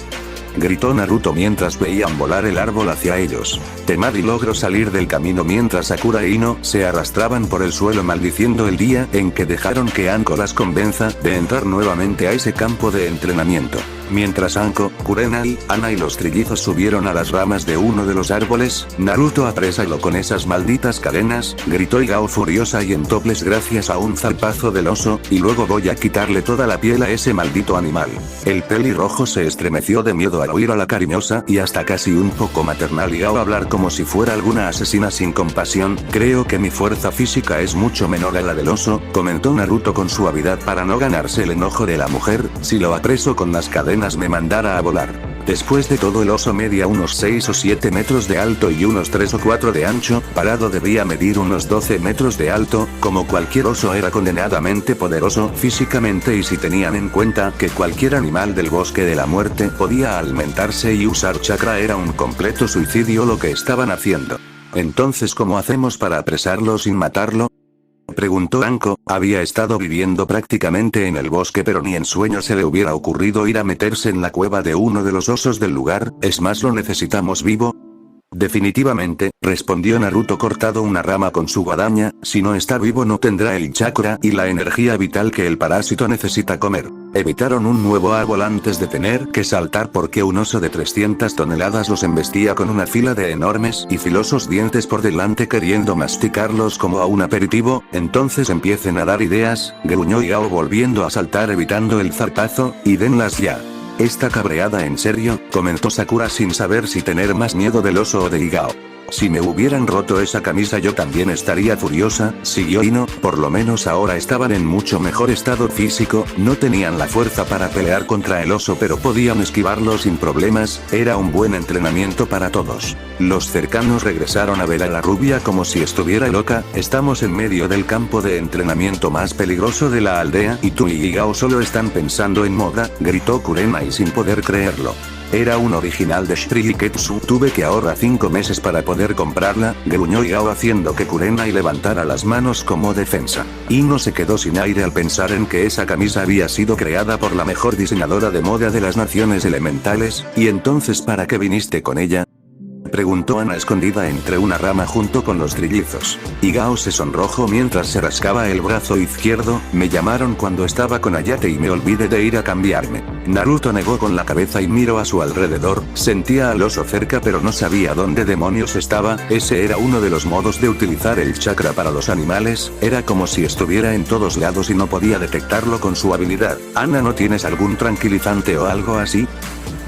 gritó Naruto mientras veían volar el árbol hacia ellos. Temari logró salir del camino mientras Sakura e Ino se arrastraban por el suelo maldiciendo el día en que dejaron que Anko las convenza de entrar nuevamente a ese campo de entrenamiento. Mientras Anko, Kurenai, Ana y los trillizos subieron a las ramas de uno de los árboles, Naruto aprésalo con esas malditas cadenas, gritó Igao furiosa y en toples gracias a un zarpazo del oso, y luego voy a quitarle toda la piel a ese maldito animal. El pelirrojo se estremeció de miedo al oír a la cariñosa y hasta casi un poco maternal Igao hablar como si fuera alguna asesina sin compasión. Creo que mi fuerza física es mucho menor a la del oso, comentó Naruto con suavidad para no ganarse el enojo de la mujer. Si lo apreso con las cadenas me mandara a volar. Después de todo el oso media unos 6 o 7 metros de alto y unos 3 o 4 de ancho, parado debía medir unos 12 metros de alto, como cualquier oso era condenadamente poderoso físicamente y si tenían en cuenta que cualquier animal del bosque de la muerte podía alimentarse y usar chakra era un completo suicidio lo que estaban haciendo. Entonces ¿cómo hacemos para apresarlo sin matarlo?, preguntó Anko. Había estado viviendo prácticamente en el bosque pero ni en sueño se le hubiera ocurrido ir a meterse en la cueva de uno de los osos del lugar. Es más, lo necesitamos vivo. Definitivamente, respondió Naruto cortado una rama con su guadaña, si no está vivo no tendrá el chakra y la energía vital que el parásito necesita comer. Evitaron un nuevo árbol antes de tener que saltar porque un oso de 300 toneladas los embestía con una fila de enormes y filosos dientes por delante queriendo masticarlos como a un aperitivo. Entonces empiecen a dar ideas, gruñó Igao volviendo a saltar evitando el zarpazo, y denlas ya. ¿Está cabreada en serio?, comentó Sakura sin saber si tener más miedo del oso o de Igao. Si me hubieran roto esa camisa yo también estaría furiosa, siguió Ino. Por lo menos ahora estaban en mucho mejor estado físico, no tenían la fuerza para pelear contra el oso pero podían esquivarlo sin problemas, era un buen entrenamiento para todos. Los cercanos regresaron a ver a la rubia como si estuviera loca. Estamos en medio del campo de entrenamiento más peligroso de la aldea y tú y Igao solo están pensando en moda, gritó Kurenai sin poder creerlo. Era un original de Shiriketsu, tuve que ahorrar 5 meses para poder comprarla, gruñó Igao haciendo que Kurenai levantara las manos como defensa. Ino se quedó sin aire al pensar en que esa camisa había sido creada por la mejor diseñadora de moda de las naciones elementales. ¿Y entonces para qué viniste con ella?, Preguntó Ana escondida entre una rama junto con los trillizos. Igao se sonrojó mientras se rascaba el brazo izquierdo. Me llamaron cuando estaba con Ayate y me olvidé de ir a cambiarme. Naruto negó con la cabeza y miró a su alrededor. Sentía al oso cerca pero no sabía dónde demonios estaba. Ese era uno de los modos de utilizar el chakra para los animales. Era como si estuviera en todos lados y no podía detectarlo con su habilidad. Ana, ¿no tienes algún tranquilizante o algo así?,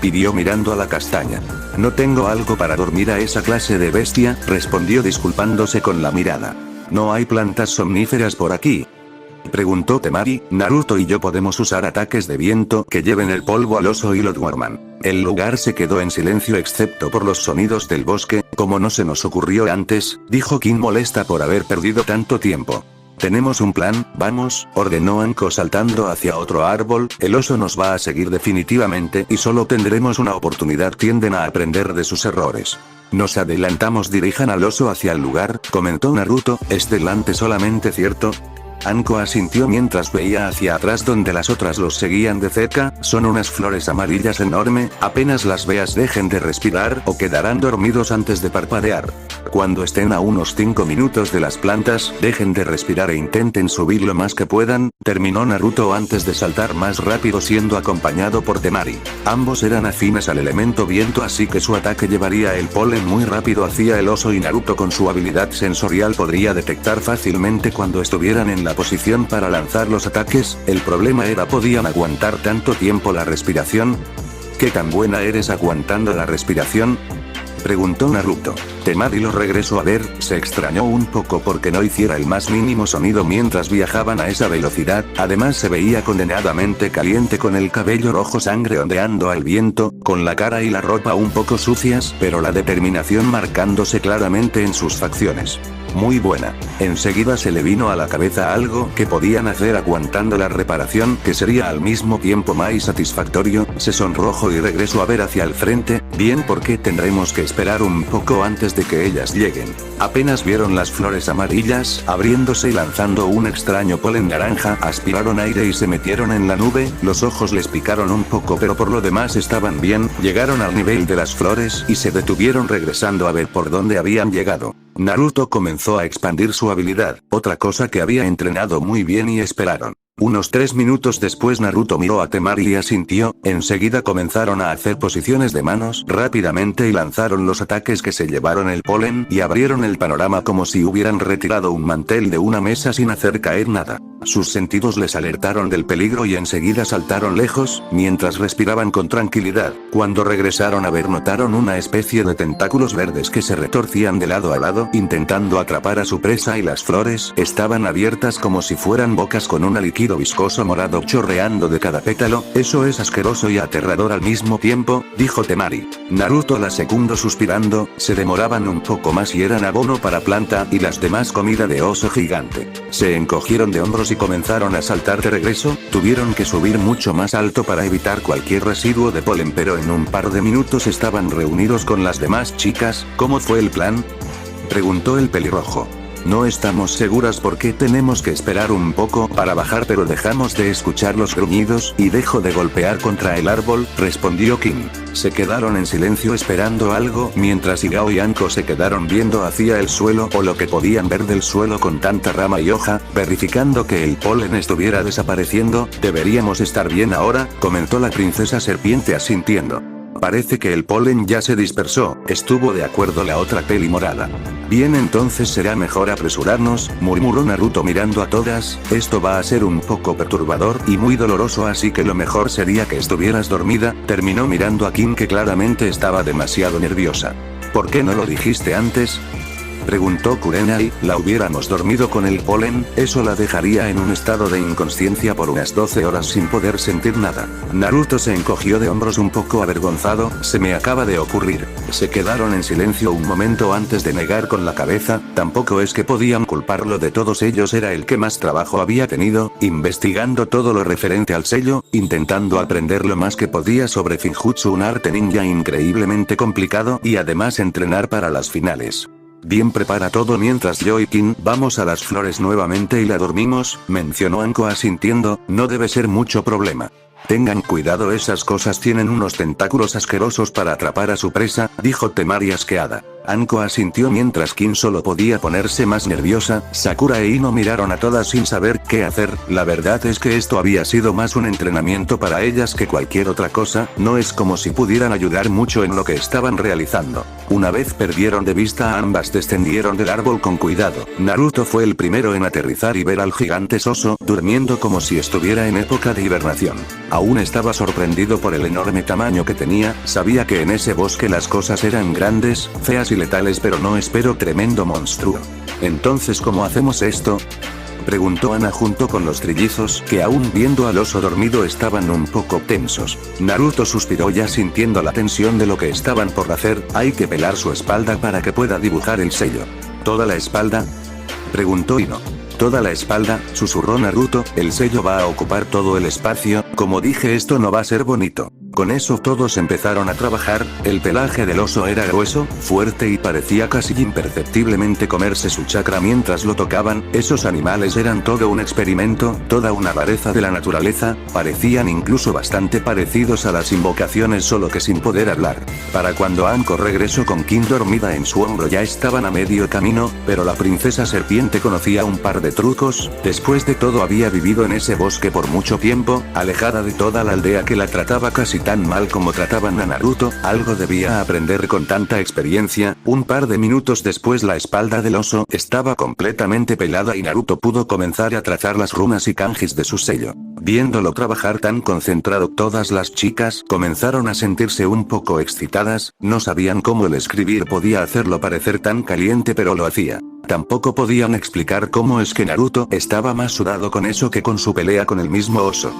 pidió mirando a la castaña. No tengo algo para dormir a esa clase de bestia, respondió disculpándose con la mirada. ¿No hay plantas somníferas por aquí?, preguntó Temari. Naruto y yo podemos usar ataques de viento que lleven el polvo al oso y lo duerman. El lugar se quedó en silencio excepto por los sonidos del bosque. Como no se nos ocurrió antes, dijo Kin molesta por haber perdido tanto tiempo. Tenemos un plan, vamos, ordenó Anko saltando hacia otro árbol. El oso nos va a seguir definitivamente y solo tendremos una oportunidad. Tienden a aprender de sus errores. Nos adelantamos, dirijan al oso hacia el lugar, comentó Naruto. Es delante solamente, ¿cierto? Anko asintió mientras veía hacia atrás donde las otras los seguían de cerca. Son unas flores amarillas enorme, apenas las veas dejen de respirar o quedarán dormidos antes de parpadear. Cuando estén a unos 5 minutos de las plantas, dejen de respirar e intenten subir lo más que puedan, terminó Naruto antes de saltar más rápido siendo acompañado por Temari. Ambos eran afines al elemento viento así que su ataque llevaría el polen muy rápido hacia el oso y Naruto con su habilidad sensorial podría detectar fácilmente cuando estuvieran en la posición para lanzar los ataques. El problema era, ¿podían aguantar tanto tiempo la respiración? ¿Qué tan buena eres aguantando la respiración?, preguntó Naruto. Temari lo regresó a ver, se extrañó un poco porque no hiciera el más mínimo sonido mientras viajaban a esa velocidad. Además se veía condenadamente caliente con el cabello rojo sangre ondeando al viento, con la cara y la ropa un poco sucias, pero la determinación marcándose claramente en sus facciones. Muy buena. Enseguida se le vino a la cabeza algo que podían hacer aguantando la reparación, que sería al mismo tiempo más satisfactorio. Se sonrojó y regresó a ver hacia el frente. Bien, porque tendremos que esperar un poco antes de que ellas lleguen. Apenas vieron las flores amarillas abriéndose y lanzando un extraño polen naranja, aspiraron aire y se metieron en la nube. Los ojos les picaron un poco pero por lo demás estaban bien. Llegaron al nivel de las flores y se detuvieron regresando a ver por dónde habían llegado. Naruto comenzó a expandir su habilidad, otra cosa que había entrenado muy bien, y esperaron. Unos 3 minutos después Naruto miró a Temari y asintió. Enseguida comenzaron a hacer posiciones de manos rápidamente y lanzaron los ataques que se llevaron el polen y abrieron el panorama como si hubieran retirado un mantel de una mesa sin hacer caer nada. Sus sentidos les alertaron del peligro y enseguida saltaron lejos, mientras respiraban con tranquilidad. Cuando regresaron a ver notaron una especie de tentáculos verdes que se retorcían de lado a lado intentando atrapar a su presa y las flores estaban abiertas como si fueran bocas con un líquido viscoso morado chorreando de cada pétalo. Eso es asqueroso y aterrador al mismo tiempo, dijo Temari. Naruto la secundó suspirando. Se demoraban un poco más y eran abono para planta y las demás comida de oso gigante. Se encogieron de hombros y comenzaron a saltar de regreso. Tuvieron que subir mucho más alto para evitar cualquier residuo de polen, pero en un par de minutos estaban reunidos con las demás chicas. ¿Cómo fue el plan?, preguntó el pelirrojo. No estamos seguras porque tenemos que esperar un poco para bajar, pero dejamos de escuchar los gruñidos y dejo de golpear contra el árbol, respondió Kin. Se quedaron en silencio esperando algo, mientras Igao y Anko se quedaron viendo hacia el suelo o lo que podían ver del suelo con tanta rama y hoja, verificando que el polen estuviera desapareciendo. Deberíamos estar bien ahora, comentó la princesa serpiente asintiendo. Parece que el polen ya se dispersó, estuvo de acuerdo la otra peli morada. Bien, entonces será mejor apresurarnos, murmuró Naruto mirando a todas. Esto va a ser un poco perturbador y muy doloroso, así que lo mejor sería que estuvieras dormida, terminó mirando a Kim que claramente estaba demasiado nerviosa. ¿Por qué no lo dijiste antes?, preguntó Kurenai. La hubiéramos dormido con el polen, eso la dejaría en un estado de inconsciencia por unas 12 horas sin poder sentir nada. Naruto se encogió de hombros un poco avergonzado. Se me acaba de ocurrir. Se quedaron en silencio un momento antes de negar con la cabeza. Tampoco es que podían culparlo, de todos ellos era el que más trabajo había tenido, investigando todo lo referente al sello, intentando aprender lo más que podía sobre Finjutsu, un arte ninja increíblemente complicado, y además entrenar para las finales. Bien, prepara todo mientras yo y Kin vamos a las flores nuevamente y la dormimos, mencionó Anko asintiendo. No debe ser mucho problema. Tengan cuidado, esas cosas tienen unos tentáculos asquerosos para atrapar a su presa, dijo Temari asqueada. Anko asintió mientras Kin solo podía ponerse más nerviosa. Sakura e Ino miraron a todas sin saber qué hacer. La verdad es que esto había sido más un entrenamiento para ellas que cualquier otra cosa, no es como si pudieran ayudar mucho en lo que estaban realizando. Una vez perdieron de vista a ambas, descendieron del árbol con cuidado. Naruto fue el primero en aterrizar y ver al gigante Soso durmiendo como si estuviera en época de hibernación. Aún estaba sorprendido por el enorme tamaño que tenía, sabía que en ese bosque las cosas eran grandes, feas y letales, pero no espero tremendo monstruo. Entonces, ¿cómo hacemos esto?, preguntó Ana junto con los trillizos, que aún viendo al oso dormido estaban un poco tensos. Naruto suspiró ya sintiendo la tensión de lo que estaban por hacer. Hay que pelar su espalda para que pueda dibujar el sello. ¿Toda la espalda?, preguntó Ino. Toda la espalda, susurró Naruto, el sello va a ocupar todo el espacio, como dije, esto no va a ser bonito. Con eso todos empezaron a trabajar. El pelaje del oso era grueso, fuerte y parecía casi imperceptiblemente comerse su chakra mientras lo tocaban. Esos animales eran todo un experimento, toda una rareza de la naturaleza, parecían incluso bastante parecidos a las invocaciones, solo que sin poder hablar. Para cuando Anko regresó con Kin dormida en su hombro ya estaban a medio camino, pero la princesa serpiente conocía un par de trucos. Después de todo había vivido en ese bosque por mucho tiempo, alejada de toda la aldea que la trataba casi tan mal como trataban a Naruto. Algo debía aprender con tanta experiencia. Un par de minutos después la espalda del oso estaba completamente pelada y Naruto pudo comenzar a trazar las runas y kanjis de su sello. Viéndolo trabajar tan concentrado, todas las chicas comenzaron a sentirse un poco excitadas, no sabían cómo el escribir podía hacerlo parecer tan caliente, pero lo hacía. Tampoco podían explicar cómo es que Naruto estaba más sudado con eso que con su pelea con el mismo oso.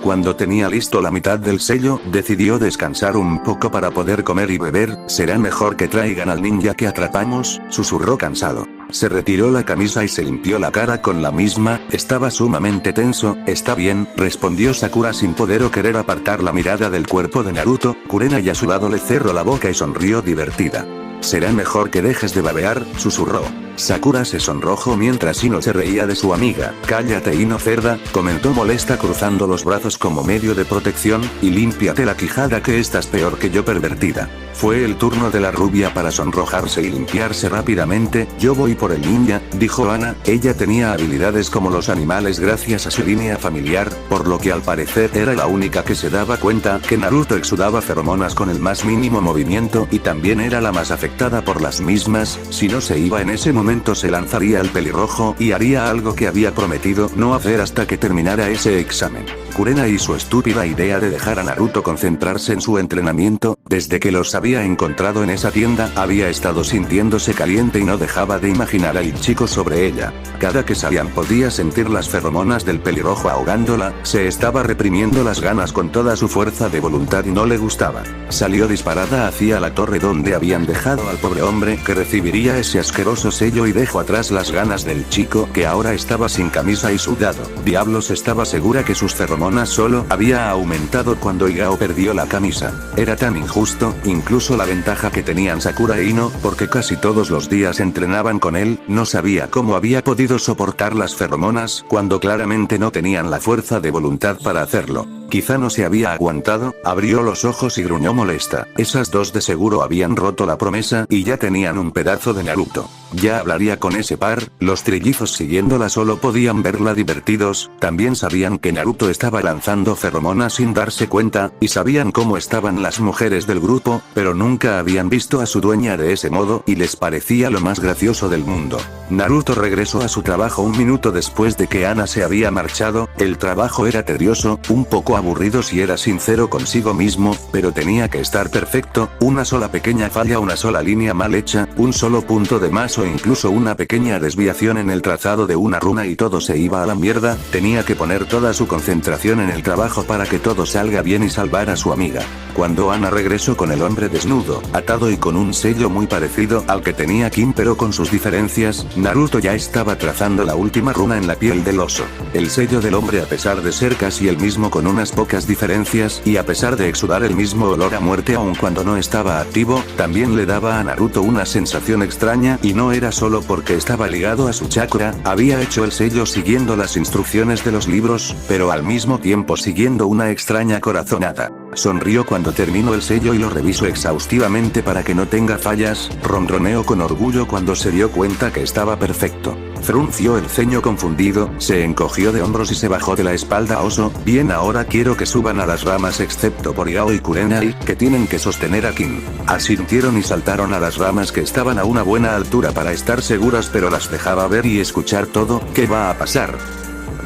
Cuando tenía listo la mitad del sello, decidió descansar un poco para poder comer y beber. Será mejor que traigan al ninja que atrapamos, susurró cansado. Se retiró la camisa y se limpió la cara con la misma, estaba sumamente tenso. Está bien, respondió Sakura sin poder o querer apartar la mirada del cuerpo de Naruto. Kurenai a su lado le cerró la boca y sonrió divertida. Será mejor que dejes de babear, susurró. Sakura se sonrojó mientras Ino se reía de su amiga. Cállate, Ino cerda, comentó molesta cruzando los brazos como medio de protección, y límpiate la quijada que estás peor que yo, pervertida. Fue el turno de la rubia para sonrojarse y limpiarse rápidamente. Yo voy por el ninja, dijo Ana. Ella tenía habilidades como los animales gracias a su línea familiar, por lo que al parecer era la única que se daba cuenta que Naruto exudaba feromonas con el más mínimo movimiento y también era la más afectada por las mismas. Si no se iba en ese momento se lanzaría al pelirrojo y haría algo que había prometido no hacer hasta que terminara ese examen. Kurenai y su estúpida idea de dejar a Naruto concentrarse en su entrenamiento, desde que los había encontrado en esa tienda, había estado sintiéndose caliente y no dejaba de imaginar al chico sobre ella. Cada que salían podía sentir las feromonas del pelirrojo ahogándola, se estaba reprimiendo las ganas con toda su fuerza de voluntad y no le gustaba. Salió disparada hacia la torre donde habían dejado al pobre hombre que recibiría ese asqueroso sello y dejó atrás las ganas del chico que ahora estaba sin camisa y sudado. Diablos, estaba segura que sus feromonas solo había aumentado cuando Igao perdió la camisa. Era tan injusto, incluso la ventaja que tenían Sakura e Ino, porque casi todos los días entrenaban con él. No sabía cómo había podido soportar las feromonas cuando claramente no tenían la fuerza de voluntad para hacerlo. Quizá no se había aguantado, abrió los ojos y gruñó molesta. Esas dos de seguro habían roto la promesa y ya tenían un pedazo de Naruto. Ya hablaría con ese par. Los trillizos siguiéndola solo podían verla divertidos, también sabían que Naruto estaba lanzando feromonas sin darse cuenta, y sabían cómo estaban las mujeres del grupo, pero nunca habían visto a su dueña de ese modo y les parecía lo más gracioso del mundo. Naruto regresó a su trabajo un minuto después de que Ana se había marchado. El trabajo era tedioso, un poco aburrido si era sincero consigo mismo, pero tenía que estar perfecto. Una sola pequeña falla, una sola línea mal hecha, un solo punto de más o incluso una pequeña desviación en el trazado de una runa y todo se iba a la mierda. Tenía que poner toda su concentración en el trabajo para que todo salga bien y salvar a su amiga. Cuando Ana regresó con el hombre desnudo, atado y con un sello muy parecido al que tenía Kim pero con sus diferencias, Naruto ya estaba trazando la última runa en la piel del oso. El sello del hombre, a pesar de ser casi el mismo con una unas pocas diferencias y a pesar de exudar el mismo olor a muerte aun cuando no estaba activo, también le daba a Naruto una sensación extraña y no era solo porque estaba ligado a su chakra, había hecho el sello siguiendo las instrucciones de los libros, pero al mismo tiempo siguiendo una extraña corazonada. Sonrió cuando terminó el sello y lo revisó exhaustivamente para que no tenga fallas, ronroneó con orgullo cuando se dio cuenta que estaba perfecto. Frunció el ceño confundido, se encogió de hombros y se bajó de la espalda a Oso. Bien, ahora quiero que suban a las ramas excepto por Igao y Kurenai, que tienen que sostener a Kin. Asintieron y saltaron a las ramas que estaban a una buena altura para estar seguras, pero las dejaba ver y escuchar todo. ¿Qué va a pasar?,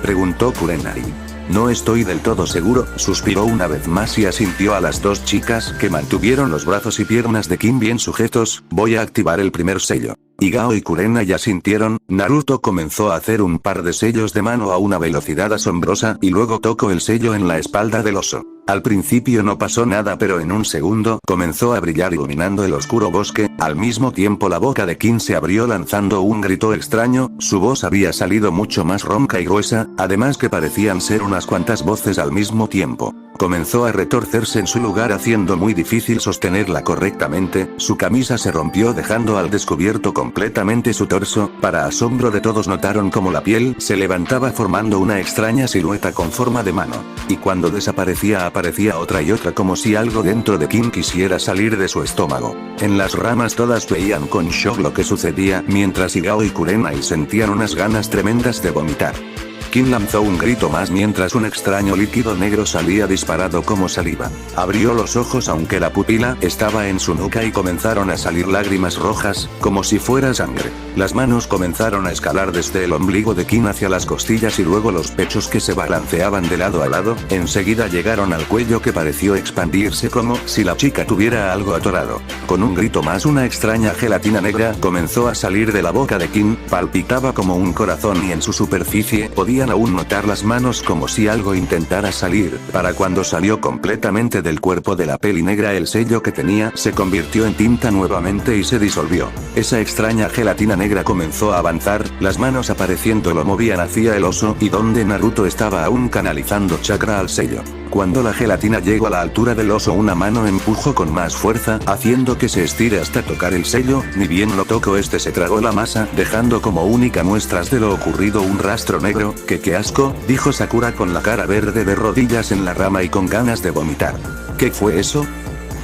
preguntó Kurenai. No estoy del todo seguro, suspiró una vez más y asintió a las dos chicas que mantuvieron los brazos y piernas de Kin bien sujetos. Voy a activar el primer sello. Igao y Kurenai asintieron. Naruto comenzó a hacer un par de sellos de mano a una velocidad asombrosa y luego tocó el sello en la espalda del oso. Al principio no pasó nada, pero en un segundo comenzó a brillar iluminando el oscuro bosque. Al mismo tiempo la boca de Kin se abrió lanzando un grito extraño, su voz había salido mucho más ronca y gruesa, además que parecían ser unas cuantas voces al mismo tiempo. Comenzó a retorcerse en su lugar haciendo muy difícil sostenerla correctamente, su camisa se rompió dejando al descubierto completamente su torso. Para asombro de todos notaron como la piel se levantaba formando una extraña silueta con forma de mano. Y cuando desaparecía aparecía otra y otra como si algo dentro de Kin quisiera salir de su estómago. En las ramas todas veían con shock lo que sucedía mientras Igao y Kurenai sentían unas ganas tremendas de vomitar. Kin lanzó un grito más mientras un extraño líquido negro salía disparado como saliva. Abrió los ojos aunque la pupila estaba en su nuca y comenzaron a salir lágrimas rojas, como si fuera sangre. Las manos comenzaron a escalar desde el ombligo de Kin hacia las costillas y luego los pechos que se balanceaban de lado a lado, enseguida llegaron al cuello que pareció expandirse como si la chica tuviera algo atorado. Con un grito más una extraña gelatina negra comenzó a salir de la boca de Kin, palpitaba como un corazón y en su superficie podía aún notar las manos como si algo intentara salir. Para cuando salió completamente del cuerpo de la peli negra el sello que tenía se convirtió en tinta nuevamente y se disolvió. Esa extraña gelatina negra comenzó a avanzar, las manos apareciendo lo movían hacia el oso y donde Naruto estaba aún canalizando chakra al sello. Cuando la gelatina llegó a la altura del oso una mano empujó con más fuerza, haciendo que se estire hasta tocar el sello, ni bien lo tocó este se tragó la masa, dejando como única muestras de lo ocurrido un rastro negro. ¡Qué asco!, dijo Sakura con la cara verde de rodillas en la rama y con ganas de vomitar. ¿Qué fue eso?,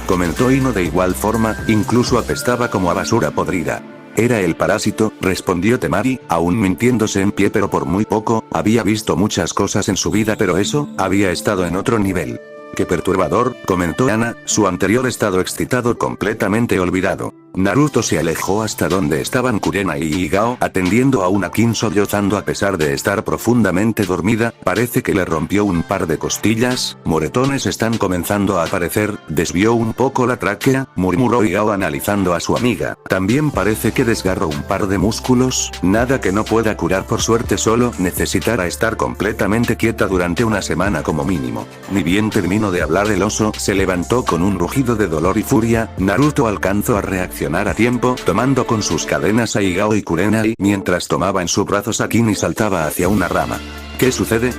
comentó Ino de igual forma, incluso apestaba como a basura podrida. Era el parásito, respondió Temari, aún mintiéndose en pie pero por muy poco, había visto muchas cosas en su vida pero eso, había estado en otro nivel. ¡Qué perturbador!, comentó Ana, su anterior estado excitado completamente olvidado. Naruto se alejó hasta donde estaban Kurenai y Igao, atendiendo a una Kin sollozando a pesar de estar profundamente dormida, parece que le rompió un par de costillas, moretones están comenzando a aparecer, desvió un poco la tráquea, murmuró Igao analizando a su amiga, también parece que desgarró un par de músculos, nada que no pueda curar por suerte solo necesitará estar completamente quieta durante una semana como mínimo. Ni bien terminó de hablar el oso se levantó con un rugido de dolor y furia, Naruto alcanzó a reaccionar a tiempo, tomando con sus cadenas a Igao y Kurenai mientras tomaba en sus brazos a Kin y saltaba hacia una rama. ¿Qué sucede?,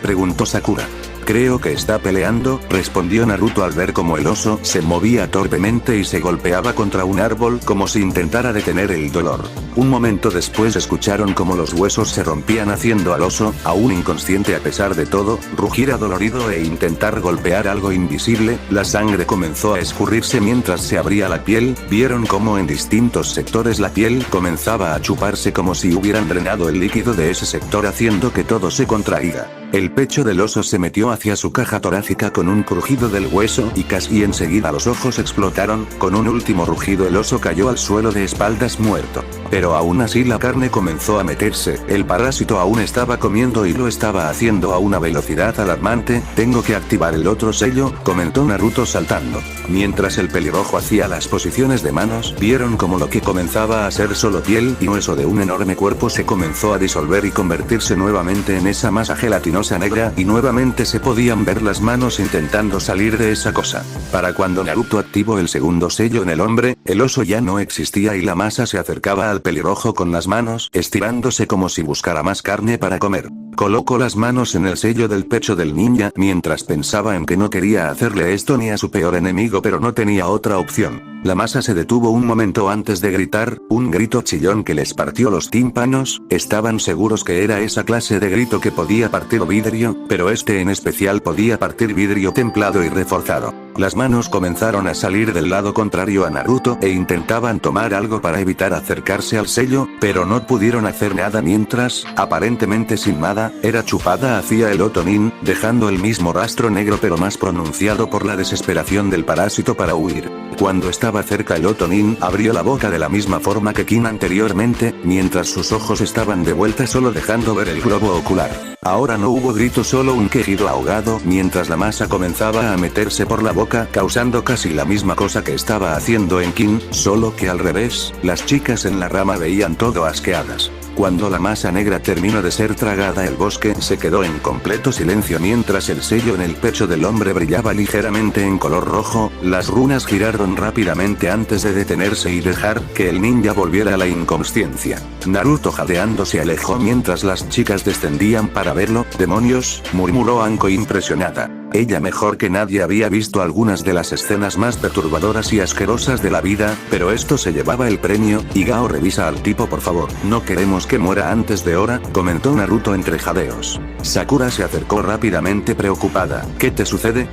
preguntó Sakura. Creo que está peleando, respondió Naruto al ver cómo el oso se movía torpemente y se golpeaba contra un árbol como si intentara detener el dolor. Un momento después escucharon como los huesos se rompían haciendo al oso, aún inconsciente a pesar de todo, rugir adolorido e intentar golpear algo invisible. La sangre comenzó a escurrirse mientras se abría la piel, vieron cómo en distintos sectores la piel comenzaba a chuparse como si hubieran drenado el líquido de ese sector haciendo que todo se contraiga. El pecho del oso se metió hacia su caja torácica con un crujido del hueso y casi enseguida los ojos explotaron, con un último rugido el oso cayó al suelo de espaldas muerto. Pero aún así la carne comenzó a meterse, el parásito aún estaba comiendo y lo estaba haciendo a una velocidad alarmante. Tengo que activar el otro sello, comentó Naruto saltando. Mientras el pelirrojo hacía las posiciones de manos, vieron como lo que comenzaba a ser solo piel y hueso de un enorme cuerpo se comenzó a disolver y convertirse nuevamente en esa masa gelatinosa negra y nuevamente se podían ver las manos intentando salir de esa cosa. Para cuando Naruto activó el segundo sello en el hombre, El oso ya no existía y la masa se acercaba al pelirrojo con las manos estirándose como si buscara más carne para comer. Colocó las manos en el sello del pecho del ninja mientras pensaba en que no quería hacerle esto ni a su peor enemigo, pero no tenía otra opción. La masa se detuvo un momento antes de gritar, un grito chillón que les partió los tímpanos. Estaban seguros que era esa clase de grito que podía partir vidrio, pero este en especial podía partir vidrio templado y reforzado. Las manos comenzaron a salir del lado contrario a Naruto e intentaban tomar algo para evitar acercarse al sello, pero no pudieron hacer nada mientras, aparentemente sin nada, era chupada hacia el Otonin, dejando el mismo rastro negro pero más pronunciado por la desesperación del parásito para huir. Cuando estaba cerca el Otonin abrió la boca de la misma forma que Kin anteriormente, mientras sus ojos estaban de vuelta solo dejando ver el globo ocular. Ahora no hubo grito, solo un quejido ahogado mientras la masa comenzaba a meterse por la boca, causando casi la misma cosa que estaba haciendo en Kin, solo que al revés. Las chicas en la rama veían todo asqueadas. Cuando la masa negra terminó de ser tragada, el bosque se quedó en completo silencio mientras el sello en el pecho del hombre brillaba ligeramente en color rojo. Las runas giraron rápidamente antes de detenerse y dejar que el ninja volviera a la inconsciencia. Naruto jadeando se alejó mientras las chicas descendían para verlo. «¡Demonios!», murmuró Anko impresionada. Ella mejor que nadie había visto algunas de las escenas más perturbadoras y asquerosas de la vida, pero esto se llevaba el premio. «Higao, revisa al tipo por favor, no queremos que muera antes de hora», comentó Naruto entre jadeos. Sakura se acercó rápidamente preocupada. «¿Qué te sucede?».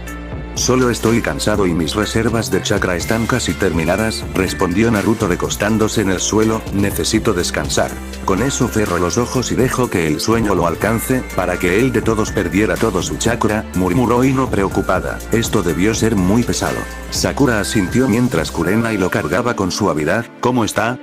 «Solo estoy cansado y mis reservas de chakra están casi terminadas», respondió Naruto recostándose en el suelo. «Necesito descansar». Con eso cerró los ojos y dejó que el sueño lo alcance, para que él de todos perdiera todo su chakra, murmuró Ino preocupada. Esto debió ser muy pesado. Sakura asintió mientras Kurenai lo cargaba con suavidad. «¿Cómo está?»,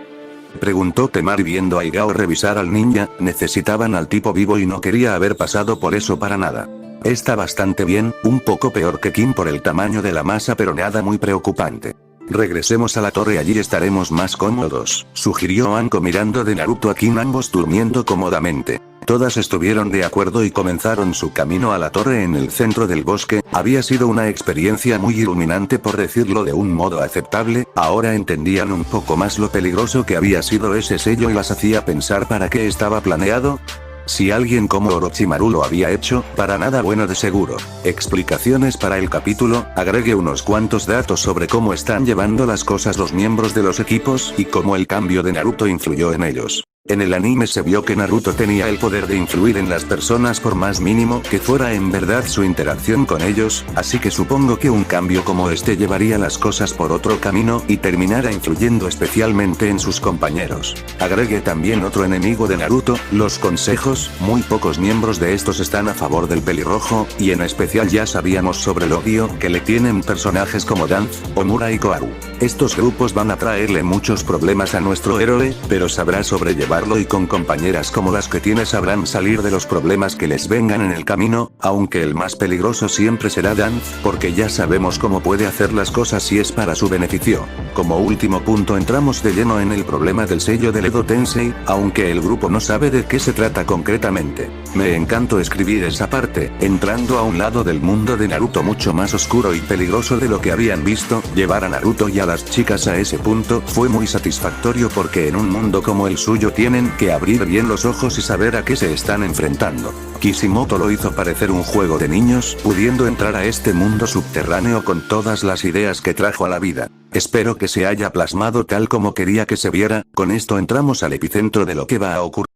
preguntó Temari viendo a Higao revisar al ninja. Necesitaban al tipo vivo y no quería haber pasado por eso para nada. «Está bastante bien, un poco peor que Kin por el tamaño de la masa, pero nada muy preocupante». «Regresemos a la torre, allí estaremos más cómodos», sugirió Anko mirando de Naruto a Kin, ambos durmiendo cómodamente. Todas estuvieron de acuerdo y comenzaron su camino a la torre en el centro del bosque. Había sido una experiencia muy iluminante, por decirlo de un modo aceptable. Ahora entendían un poco más lo peligroso que había sido ese sello y las hacía pensar para qué estaba planeado. Si alguien como Orochimaru lo había hecho, para nada bueno de seguro. Explicaciones para el capítulo. Agregue unos cuantos datos sobre cómo están llevando las cosas los miembros de los equipos y cómo el cambio de Naruto influyó en ellos. En el anime se vio que Naruto tenía el poder de influir en las personas por más mínimo que fuera en verdad su interacción con ellos, así que supongo que un cambio como este llevaría las cosas por otro camino y terminara influyendo especialmente en sus compañeros. Agregue también otro enemigo de Naruto, los consejos. Muy pocos miembros de estos están a favor del pelirrojo, y en especial ya sabíamos sobre el odio que le tienen personajes como Danzo, Omura y Koharu. Estos grupos van a traerle muchos problemas a nuestro héroe, pero sabrá sobrellevarlo, y con compañeras como las que tiene sabrán salir de los problemas que les vengan en el camino, aunque el más peligroso siempre será Danzo, porque ya sabemos cómo puede hacer las cosas si es para su beneficio. Como último punto entramos de lleno en el problema del sello del Edo Tensei, aunque el grupo no sabe de qué se trata concretamente. Me encantó escribir esa parte, entrando a un lado del mundo de Naruto mucho más oscuro y peligroso de lo que habían visto. Llevar a Naruto y a las chicas a ese punto fue muy satisfactorio, porque en un mundo como el suyo tienen que abrir bien los ojos y saber a qué se están enfrentando. Kishimoto lo hizo parecer un juego de niños, pudiendo entrar a este mundo subterráneo con todas las ideas que trajo a la vida. Espero que se haya plasmado tal como quería que se viera. Con esto entramos al epicentro de lo que va a ocurrir.